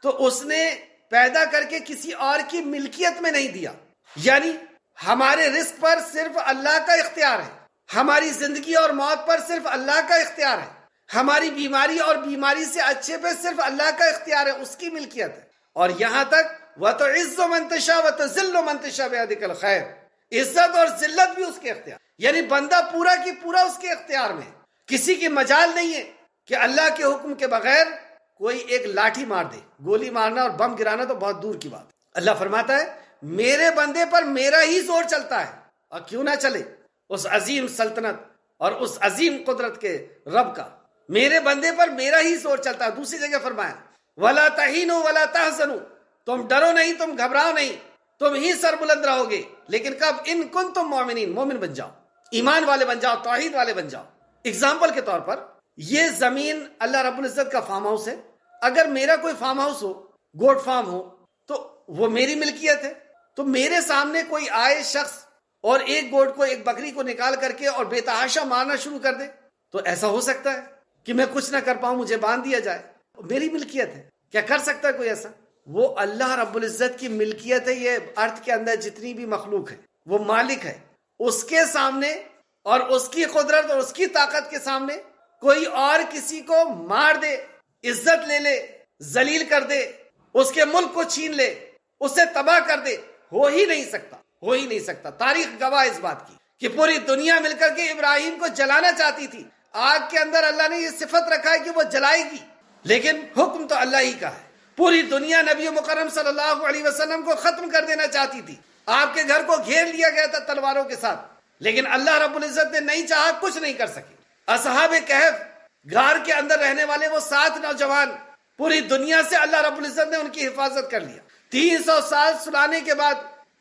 S1: تو اس نے پیدا کر کے کسی اور کی ملکیت میں نہیں دیا، یعنی ہمارے رزق پر صرف اللہ کا اختیار ہے، ہماری زندگی اور موت پر صرف اللہ کا اختیار ہے، ہماری بیماری اور بیماری سے اچھے پہ صرف اللہ کا اختیار ہے، اس کی ملکیت ہے۔ اور یہاں تک وَتُعِزُّ مَن تَشَاءُ وَتُذِلُّ مَن تَشَاءُ بِيَدِكَ الْخَيْرُ، عزت اور ذلت بھی اس کے اختیار، یعنی بندہ پورا کی پورا اس کے اختیار میں، کسی کی مجال نہیں ہے کہ اللہ کے حکم کے بغیر کوئی ایک لاٹھی مار دے۔ گولی مارنا اور بم گرانا تو بہت دور کی بات۔ اللہ فرماتا ہے میرے بندے پر میرا ہی زور چلتا ہے، اور کیوں نہ چلے اس عظیم سلطنت اور اس عظیم قدرت کے رب کا، میرے بندے پر میرا ہی زور چلتا ہے۔ دوسری جگہ فرمایا وَلَا تَهِنُوا وَلَا تَحْزَنُوا، تم ڈرو نہیں، تم گھبراؤ نہیں، تم ہی سر بلند رہو گے، لیکن کب؟ ان کنتم مومنین، مومن بن جاؤ، ایمان والے بن جاؤ، توحید والے بن جاؤ۔ اگزامپل کے طور پر یہ زمین اللہ رب العزت کا فارم ہاؤس ہے، اگر میرا کوئی فارم ہاؤس ہو، گوٹ فارم ہو، تو وہ میری ملکیت ہے، تو میرے سامنے کوئی آئے شخص اور ایک گوٹ کو، ایک بکری کو نکال کر کے اور بے تحاشا مارنا شروع کر دے، تو ایسا ہو سکتا ہے کہ میں کچھ نہ کر پاؤں، مجھے باندھ دیا جائے، میری ملکیت ہے، کیا کر سکتا ہے کوئی ایسا؟ وہ اللہ رب العزت کی ملکیت ہے۔ یہ ارتھ کے اندر جتنی بھی مخلوق ہے وہ مالک ہے، اس کے سامنے اور اس کی قدرت اور اس کی طاقت کے سامنے کوئی اور کسی کو مار دے، عزت لے لے، ذلیل کر دے، اس کے ملک کو چھین لے، اسے تباہ کر دے، ہو ہی نہیں سکتا، ہو ہی نہیں سکتا۔ تاریخ گواہ اس بات کی کہ پوری دنیا مل کر کے ابراہیم کو جلانا چاہتی تھی، آگ کے اندر اللہ نے یہ صفت رکھا ہے کہ وہ جلائے گی، لیکن حکم تو اللہ ہی کا ہے۔ پوری دنیا نبی مکرم صلی اللہ علیہ وسلم کو ختم کر دینا چاہتی تھی، آپ کے گھر کو گھیر لیا گیا تھا تلواروں کے ساتھ، لیکن اللہ رب العزت نے نہیں چاہا، کچھ نہیں کر سکے۔ اصحاب کہف، غار کے اندر رہنے والے وہ 7 نوجوان، پوری دنیا سے اللہ رب العزت نے ان کی حفاظت کر لیا۔ 300 سال سلانے کے بعد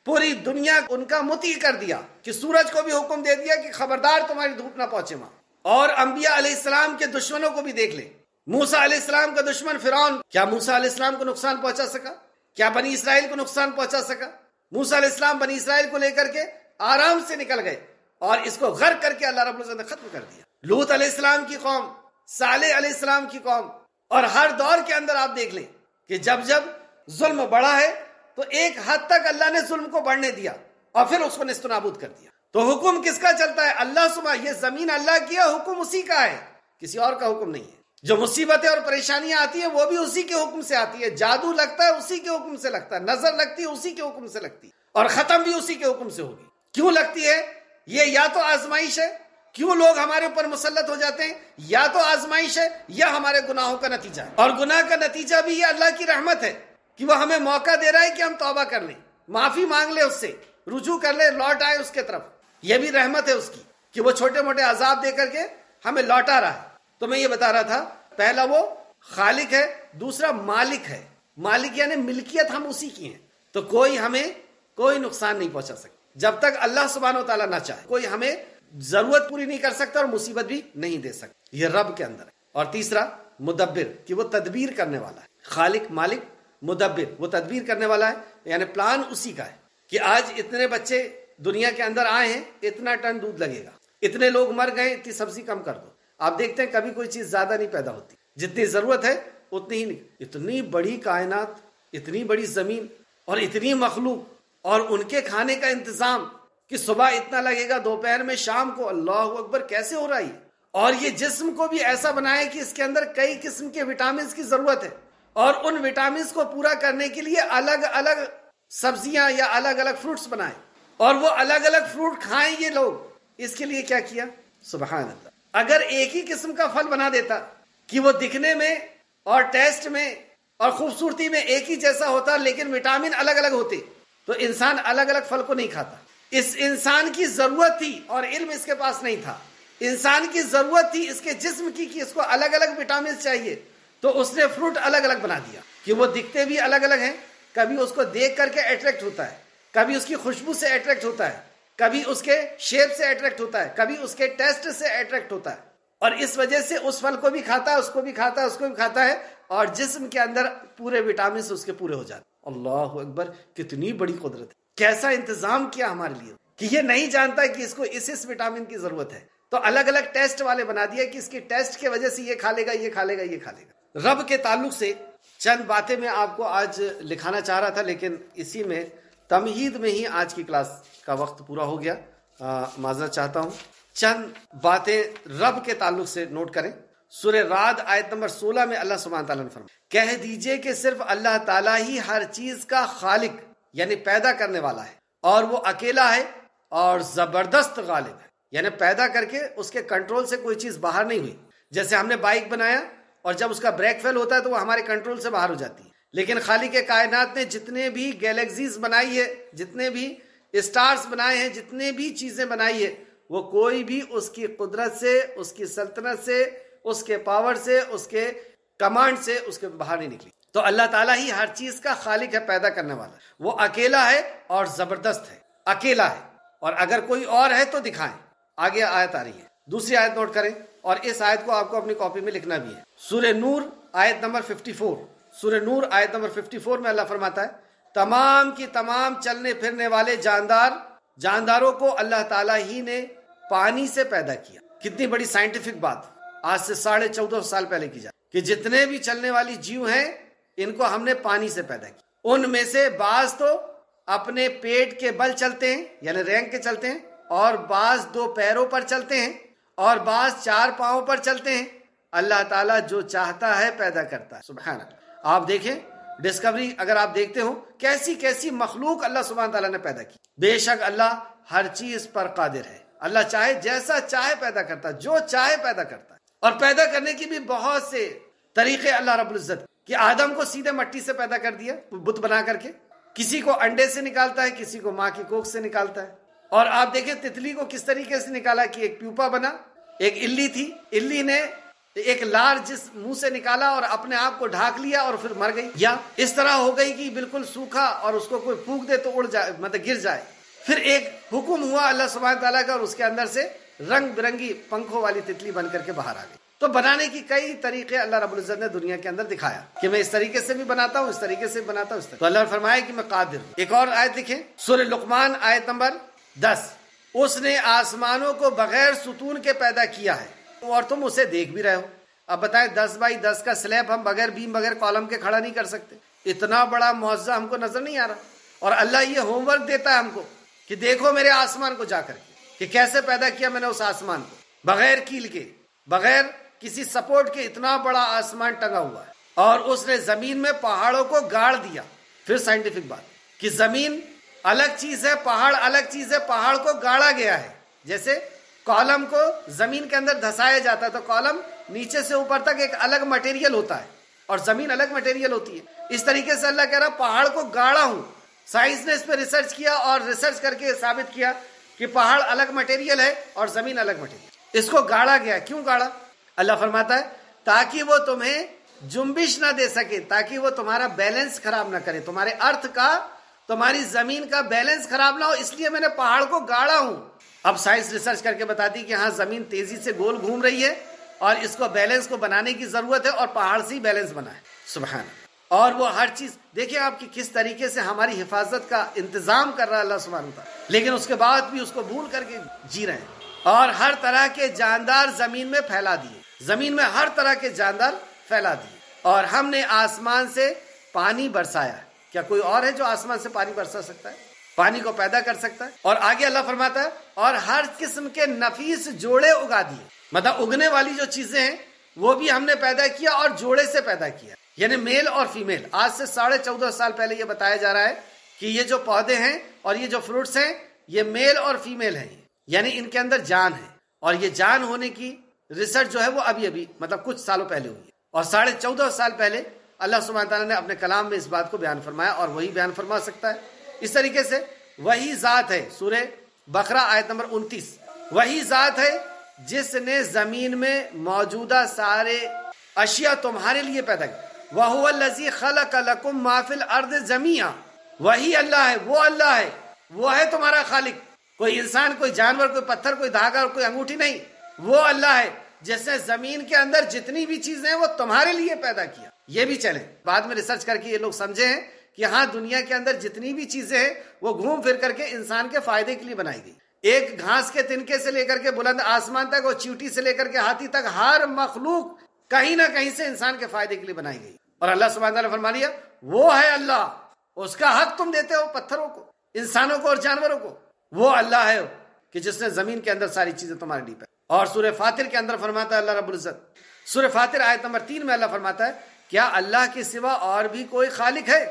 S1: پوری دنیا ان کا مطیع کر دیا کہ سورج کو بھی حکم دے دیا کہ خبردار تمہاری دھوپ نہ پہنچے وہاں۔ اور انبیاء علیہ السلام کے دشمنوں کو بھی دیکھ لیں، موسیٰ علیہ السلام کا دشمن فرعون، کیا موسیٰ علیہ السلام کو نقصان پہنچا سکا؟ کیا بنی اسرائیل کو نقصان پہنچا سکا؟ موسیٰ علیہ السلام بنی اسرائیل کو لے کر کے آرام سے نکل گئے، اور اس کو غرق کر کے اللہ رب العزت نے ختم کر دیا۔ لوط علیہ السلام کی قوم، صالح علیہ السلام کی قوم، اور ہر دور کے اندر آپ دیکھ لیں کہ جب جب ظلم بڑا ہے تو ایک حد تک اللہ نے ظلم کو بڑھنے دیا اور پھر اس کو نیست و نابود کر دیا. تو حکم کس کا چلتا ہے؟ اللہ سبحانہ. یہ زمین اللہ کی ہے، حکم اسی کا ہے، کسی اور کا حکم نہیں ہے. جو مصیبتیں اور پریشانیاں آتی ہیں وہ بھی اسی کے حکم سے آتی ہے. جادو لگتا ہے اسی کے حکم سے لگتا ہے، نظر لگتی ہے اسی کے حکم سے لگتی ہے، اور ختم بھی اسی کے حکم سے ہوگی. کیوں لگتی ہے؟ یہ یا تو آزمائش ہے. کیوں لوگ ہمارے اوپر مسلط ہو جاتے ہیں؟ یا تو آزمائش ہے یا ہمارے گناہوں کا نتیجہ ہے. اور گناہ کا نتیجہ بھی یہ اللہ کی رحمت ہے کہ وہ ہمیں موقع دے رہا ہے کہ ہم توبہ کر لیں، معافی مانگ لیں، اس سے رجوع کر لیں، لوٹ آئے اس کے طرف. یہ بھی رحمت ہے اس کی کہ وہ چھوٹے موٹے عذاب دے کر کے ہمیں لوٹا رہا ہے. تو میں یہ بتا رہا تھا، پہلا وہ خالق ہے، دوسرا مالک ہے. مالک یعنی ملکیت ہم اسی کی ہیں، تو کوئی ہمیں کوئی نقصان نہیں پہنچا سکتا جب تک اللہ سبحانہ و تعالیٰ نہ چاہے. کوئی ہمیں ضرورت پوری نہیں کر سکتا اور مصیبت بھی نہیں دے سکتا. یہ رب کے اندر ہے. اور تیسرا مدبر، کہ وہ تدبیر کرنے والا ہے. خالق، مالک، مدبر، وہ تدبیر کرنے والا ہے، یعنی پلان اسی کا ہے کہ آج اتنے بچے دنیا کے اندر آئے ہیں، اتنا ٹن دودھ لگے گا، اتنے لوگ مر گئے، اتنی سبزی کم کر دو. آپ دیکھتے ہیں کبھی کوئی چیز زیادہ نہیں پیدا ہوتی، جتنی ضرورت ہے اتنی ہی نہیں. اتنی بڑی کائنات، اتنی بڑی زمین اور اتنی مخلوق اور ان کے کھانے کا انتظام کہ صبح اتنا لگے گا، دوپہر میں، شام کو. اللہ اکبر، کیسے ہو رہا ہے؟ اور یہ جسم کو بھی ایسا بنائے کہ اس کے اندر کئی قسم کے وٹامنز کی ضرورت ہے، اور ان وٹامنز کو پورا کرنے کے لیے الگ الگ سبزیاں یا الگ الگ فروٹس بنائے، اور وہ الگ الگ فروٹ کھائیں یہ لوگ. اس کے لیے کیا کیا؟ سبحان اللہ. اگر ایک ہی قسم کا پھل بنا دیتا کہ وہ دکھنے میں اور ٹیسٹ میں اور خوبصورتی میں ایک ہی جیسا ہوتا لیکن وٹامن الگ الگ ہوتے، تو انسان الگ الگ پھل کو نہیں کھاتا. اس انسان کی ضرورت تھی اور علم اس کے پاس نہیں تھا. انسان کی ضرورت تھی اس کے جسم کی کہ اس کو الگ الگ وٹامن چاہیے، تو اس نے فروٹ الگ الگ بنا دیا کہ وہ دکھتے بھی الگ الگ ہیں. کبھی اس کو دیکھ کر کے اٹریکٹ ہوتا ہے، کبھی اس کی خوشبو سے اٹریکٹ ہوتا ہے، کبھی اس کے شیپ سے اٹریکٹ ہوتا ہے، کبھی اس کے ٹیسٹ سے اٹریکٹ ہوتا ہے. اور اس وجہ سے اس پھل کو بھی کھاتا ہے، اس کو بھی کھاتا ہے، اس کو بھی کھاتا ہے، اور جسم کے اندر پورے وٹامنز اس کے پورے ہو جاتے. اللہ اکبر، کتنی بڑی قدرت ہے، کیسا انتظام کیا ہمارے لیے کہ یہ نہیں جانتا کہ اس کو اس وٹامن کی ضرورت ہے، تو الگ الگ ٹیسٹ والے بنا دیا کہ اس کی ٹیسٹ کی وجہ سے یہ کھا لے گا، یہ کھا لے گا، یہ کھا لے گا. رب کے تعلق سے چند باتیں میں آپ کو آج لکھانا چاہ رہا تھا، لیکن اسی میں تمہید میں ہی آج کی کلاس کا وقت پورا ہو گیا. معذرت چاہتا ہوں. چند باتیں رب کے تعلق سے نوٹ کریں. سورہ رعد آیت نمبر 16 میں اللہ سبحانہ تعالیٰ نے فرمایا، کہہ دیجئے کہ صرف اللہ تعالیٰ ہی ہر چیز کا خالق یعنی پیدا کرنے والا ہے، اور وہ اکیلا ہے اور زبردست غالب ہے. یعنی پیدا کر کے اس کے کنٹرول سے کوئی چیز باہر نہیں ہوئی. جیسے ہم نے بائک بنایا اور جب اس کا بریک فیل ہوتا ہے تو وہ ہمارے کنٹرول سے باہر ہو جاتی ہے، لیکن خالق کائنات نے جتنے بھی گیلیکسیز بنائی ہے، جتنے بھی اسٹارز بنائے ہیں، جتنے بھی چیزیں بنائی ہے، وہ کوئی بھی اس کی قدرت سے، اس کی سلطنت سے، اس کے پاور سے، اس کے کمانڈ سے اس کے باہر نہیں نکلی. تو اللہ تعالیٰ ہی ہر چیز کا خالق ہے، پیدا کرنے والا. وہ اکیلا ہے اور زبردست ہے، اکیلا ہے. اور اگر کوئی اور ہے تو دکھائیں. آگے آیت آ رہی ہے، دوسری آیت نوٹ کریں، اور اس آیت کو آپ کو اپنی کاپی میں لکھنا بھی ہے. سورہ نور آیت نمبر 54. سورہ نور آیت نمبر 54 میں اللہ فرماتا ہے، تمام کی تمام چلنے پھرنے والے جانداروں کو اللہ تعالیٰ ہی نے پانی سے پیدا کیا. کتنی بڑی سائنٹیفک بات آج سے 1450 سال پہلے کی جائے کہ جتنے بھی چلنے والی جیو ہیں ان کو ہم نے پانی سے پیدا کیا. ان میں سے بعض تو اپنے پیٹ کے بل چلتے ہیں یعنی رینگ کے چلتے ہیں، اور بعض 2 پیروں پر چلتے ہیں، اور بعض 4 پاؤں پر چلتے ہیں. اللہ تعالیٰ جو چاہتا ہے پیدا کرتا ہے. سبحان اللہ. آپ دیکھیں ڈسکوری اگر آپ دیکھتے ہو کیسی کیسی مخلوق اللہ سبحانہ تعالیٰ نے پیدا کی. بے شک اللہ ہر چیز پر قادر ہے. اللہ چاہے جیسا چاہے پیدا کرتا ہے، جو چاہے پیدا کرتا ہے. اور پیدا کرنے کی بھی بہت سے طریقے اللہ رب العزت کہ آدم کو سیدھے مٹی سے پیدا کر دیا بت بنا کر کے، کسی کو انڈے سے نکالتا ہے، کسی کو ماں کی کوکھ سے نکالتا ہے. اور آپ دیکھیں تتلی کو کس طریقے سے نکالا کہ ایک پیوپا بنا. ایک الی تھی، الی نے ایک لار جس منہ سے نکالا اور اپنے آپ کو ڈھانک لیا اور پھر مر گئی، یا اس طرح ہو گئی کہ بالکل سوکھا اور اس کو کوئی پھونک دے تو اڑ جائے، مطلب گر جائے. پھر ایک حکم ہوا اللہ سبحانہ تعالیٰ کا اور اس کے اندر سے رنگ برنگی پنکھوں والی تتلی بن کر کے باہر آ گئی. تو بنانے کی کئی طریقے اللہ رب العزت نے دنیا کے اندر دکھایا کہ میں اس طریقے سے بھی بناتا ہوں، اس طریقے سے بناتا ہوں. تو اللہ نے فرمایا کہ میں قادر ہوں. ایک اور آیت لکھیں، سورہ لقمان آیت نمبر 10. اس نے آسمانوں کو بغیر ستون کے پیدا کیا ہے اور تم اسے دیکھ بھی رہے ہو. اب بتائیں 10 بائی 10 کا سلیب ہم بغیر بیم بغیر کالم کے کھڑا نہیں کر سکتے. اتنا بڑا معجزہ ہم کو نظر نہیں آ رہا، اور اللہ یہ ہوم ورک دیتا ہے ہم کو کہ دیکھو میرے آسمان کو جا کر کے کہ کیسے پیدا کیا میں نے اس آسمان کو، بغیر کیل کے، بغیر کسی سپورٹ کے اتنا بڑا آسمان ٹنگا ہوا ہے، اور اس نے زمین میں پہاڑوں کو گاڑ دیا۔ پھر سائنٹیفک بات کہ زمین الگ چیز ہے، پہاڑ الگ چیز ہے، پہاڑ کو گاڑا گیا ہے۔ جیسے کالم کو زمین کے اندر دھسایا جاتا ہے تو کالم نیچے سے اوپر تک ایک الگ مٹیریل ہوتا ہے اور زمین الگ مٹیریل ہوتی ہے، اس طریقے سے اللہ کہہ رہا پہاڑ کو گاڑا ہوں۔ سائنس نے اس پہ ریسرچ کیا اور ریسرچ کر کے ثابت کیا کہ پہاڑ الگ مٹیریل ہے اور زمین الگ مٹیریل، اس کو گاڑا گیا۔ کیوں گاڑا؟ اللہ فرماتا ہے تاکہ وہ تمہیں جنبش نہ دے سکے، تاکہ وہ تمہارا بیلنس خراب نہ کرے، تمہارے ارتھ کا، تمہاری زمین کا بیلنس خراب نہ ہو، اس لیے میں نے پہاڑ کو گاڑا ہوں۔ اب سائنس ریسرچ کر کے بتاتی کہ ہاں زمین تیزی سے گول گھوم رہی ہے اور اس کو بیلنس کو بنانے کی ضرورت ہے، اور پہاڑ سے ہی بیلنس بنا ہے۔ سبحان اللہ۔ اور وہ ہر چیز دیکھیں آپ کی کس طریقے سے ہماری حفاظت کا انتظام کر رہا ہے اللہ سبحانہ وتعالیٰ، لیکن اس کے بعد بھی اس کو بھول کر کے جی رہے ہیں۔ اور ہر طرح کے جاندار زمین میں پھیلا دیے، زمین میں ہر طرح کے جاندار پھیلا دیے، اور ہم نے آسمان سے پانی برسایا۔ کیا کوئی اور ہے جو آسمان سے پانی برسا سکتا ہے، پانی کو پیدا کر سکتا ہے؟ اور آگے اللہ فرماتا ہے اور ہر قسم کے نفیس جوڑے اگا دیے، مطلب اگنے والی جو چیزیں ہیں وہ بھی ہم نے پیدا کیا اور جوڑے سے پیدا کیا، یعنی میل اور فیمیل۔ آج سے 14.5 سال پہلے یہ بتایا جا رہا ہے کہ یہ جو پودے ہیں اور یہ جو فروٹس ہیں یہ میل اور فیمیل ہیں، یعنی ان کے اندر جان ہے، اور یہ جان ہونے کی ریسرچ جو ہے وہ ابھی مطلب کچھ سالوں پہلے ہوئی ہے، اور 14.5 سال پہلے اللہ سبحانہ تعالیٰ نے اپنے کلام میں اس بات کو بیان فرمایا، اور وہی بیان فرما سکتا ہے۔ اس طریقے سے وہی ذات ہے، سورہ بقرہ آیت نمبر 29، وہی ذات ہے جس نے زمین میں موجودہ سارے اشیاء تمہارے لیے پیدا کی۔ وَهُوَ الَّذِي خَلَقَ لَكُم مَّا فِي الْأَرْضِ جَمِيعًا، وہی اللہ ہے، وہ اللہ ہے، وہ ہے تمہارا خالق۔ کوئی انسان، کوئی جانور، کوئی پتھر، کوئی دھاگا اور کوئی انگوٹھی نہیں، وہ اللہ ہے جس نے زمین کے اندر جتنی بھی چیزیں ہیں وہ تمہارے لیے پیدا کیا۔ یہ بھی چلے بعد میں ریسرچ کر کے یہ لوگ سمجھے ہیں کہ ہاں دنیا کے اندر جتنی بھی چیزیں ہیں وہ گھوم پھر کر کے انسان کے فائدے کے لیے بنائی گئی۔ ایک گھاس کے تنکے سے لے کر کے بلند آسمان تک اور چیوٹی سے لے کر کے ہاتھی تک ہر مخلوق کہیں نہ کہیں سے انسان کے فائدے کے لیے بنائی گئی، اور اللہ سبحانہ تعالیٰ فرما لیا وہ ہے اللہ، اس کا حق تم دیتے ہو پتھروں کو، انسانوں کو اور جانوروں کو۔ وہ اللہ ہے کہ جس نے زمین کے اندر ساری چیزیں تمہارے لیے پیدا۔ اور سورہ فاطر کے اندر فرماتا ہے اللہ رب العزت، سورہ فاطر آیت نمبر 3 میں اللہ فرماتا ہے کیا اللہ کے سوا اور بھی کوئی خالق ہے؟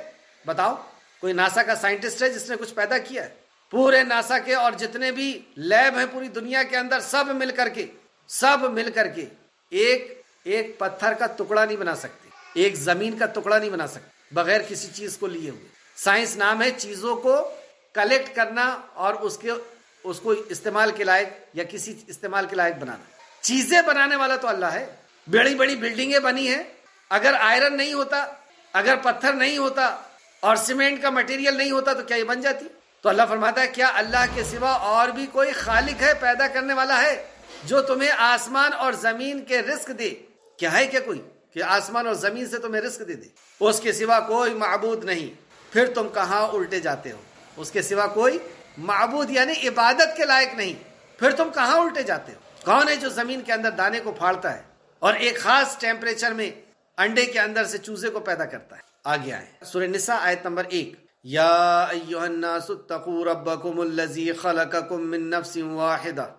S1: بتاؤ، کوئی ناسا کا سائنٹسٹ ہے جس نے کچھ پیدا کیا ہے؟ پورے ناسا کے اور جتنے بھی لیب ہیں پوری دنیا کے اندر سب مل کر کے ایک پتھر کا ٹکڑا نہیں بنا سکتے، ایک زمین کا ٹکڑا نہیں بنا سکتے بغیر کسی چیز کو لیے ہوئے۔ سائنس نام ہے چیزوں کو کلیکٹ کرنا اور اس کو استعمال کے لائق یا کسی استعمال کے لائق بنانا۔ چیزیں بنانے والا تو اللہ ہے۔ بڑی بڑی بلڈنگیں بنی ہیں، اگر آئرن نہیں ہوتا، اگر پتھر نہیں ہوتا اور سیمنٹ کا مٹیریل نہیں ہوتا تو کیا یہ بن جاتی؟ تو اللہ فرماتا ہے کیا اللہ کے سوا اور بھی کوئی خالق ہے، پیدا کرنے والا ہے جو تمہیں آسمان اور زمین کے رزق دے؟ کیا ہے کیا کوئی کہ آسمان اور زمین سے تمہیں رزق دے دے؟ اس کے سوا کوئی معبود نہیں، پھر تم کہاں الٹے جاتے ہو؟ اس کے سوا کوئی معبود یعنی عبادت کے لائق نہیں، پھر تم کہاں الٹے جاتے ہو؟ کون ہے جو زمین کے اندر دانے کو پھاڑتا ہے اور ایک خاص ٹیمپریچر میں انڈے کے اندر سے چوزے کو پیدا کرتا ہے؟ آگے آئے سورہ نساء آیت نمبر 1، یا ایھا الناس اتقوا ربکم الذی خلقکم من نفس واحدۃ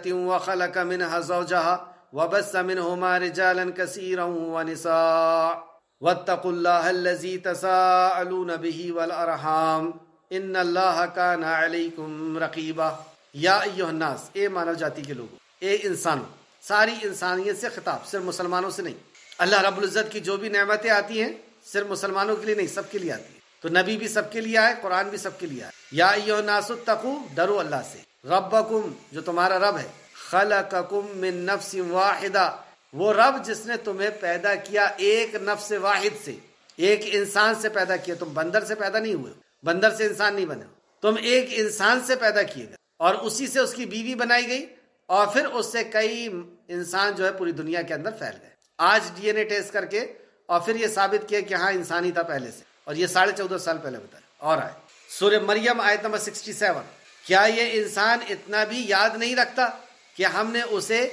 S1: وخلق منها زوجها وبث منهما رجالا كثيرا ونساء واتقوا الله الذي تساءلون به والارحام ان اللہ کان علیکم رقیبا۔ یا ایھا الناس، اے مانو جاتی کے لوگوں، اے انسانوں، ساری انسانیت سے خطاب، صرف مسلمانوں سے نہیں۔ اللہ رب العزت کی جو بھی نعمتیں آتی ہیں صرف مسلمانوں کے لیے نہیں، سب کے لیے آتی ہے۔ تو نبی بھی سب کے لیے آئے، قرآن بھی سب کے لیے آئے۔ یا ایھا الناس اتقوا، ڈرو اللہ سے، ربکم جو تمہارا رب ہے، خلقکم من نفس واحدہ، وہ رب جس نے تمہیں پیدا کیا ایک نفس واحد سے، ایک انسان سے پیدا کیا۔ تم بندر سے پیدا نہیں ہوئے، بندر سے انسان نہیں بنے، تم ایک انسان سے پیدا کیے گئے، اور اسی سے اس کی بیوی بنائی گئی، اور پھر اس سے کئی انسان جو ہے پوری دنیا کے اندر پھیل گئے۔ آج ڈی این اے ٹیسٹ کر کے اور پھر یہ ثابت کیا کہ ہاں انسان ہی تھا پہلے سے، اور یہ 14.5 سال پہلے بتایا۔ اور آئے سورہ مریم آیت نمبر 67، کیا یہ انسان اتنا بھی یاد نہیں رکھتا کہ ہم نے اسے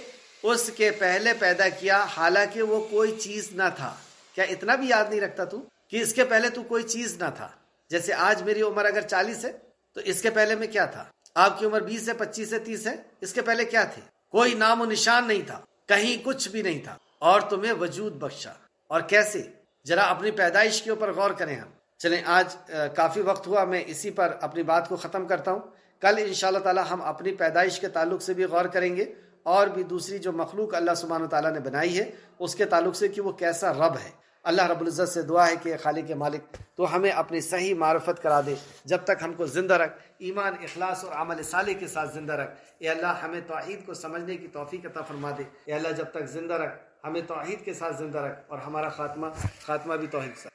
S1: اس کے پہلے پیدا کیا حالانکہ وہ کوئی چیز نہ تھا؟ کیا اتنا بھی یاد نہیں رکھتا تو کہ اس کے پہلے تو کوئی چیز نہ تھا؟ جیسے آج میری عمر اگر 40 ہے تو اس کے پہلے میں کیا تھا؟ آپ کی عمر 20 ہے، 25 ہے، 30 ہے، اس کے پہلے کیا تھے؟ کوئی نام و نشان نہیں تھا، کہیں کچھ بھی نہیں تھا، اور تمہیں وجود بخشا۔ اور کیسے؟ ذرا اپنی پیدائش کے اوپر غور کریں ہم۔ چلیں آج کافی وقت ہوا، میں اسی پر اپنی بات کو ختم کرتا ہوں۔ کل انشاءاللہ تعالی ہم اپنی پیدائش کے تعلق سے بھی غور کریں گے، اور بھی دوسری جو مخلوق اللہ سبحانہ وتعالیٰ نے بنائی ہے اس کے تعلق سے کہ وہ کیسا رب ہے۔ اللہ رب العزت سے دعا ہے کہ خالق مالک تو ہمیں اپنی صحیح معرفت کرا دے، جب تک ہم کو زندہ رکھ، ایمان، اخلاص اور عمل صالح کے ساتھ زندہ رکھ۔ اے اللہ ہمیں توحید کو سمجھنے کی توفیق عطا فرما دے۔ اے اللہ جب تک زندہ رکھ، ہمیں توحید کے ساتھ زندہ رکھ، اور ہمارا خاتمہ بھی توحید سے۔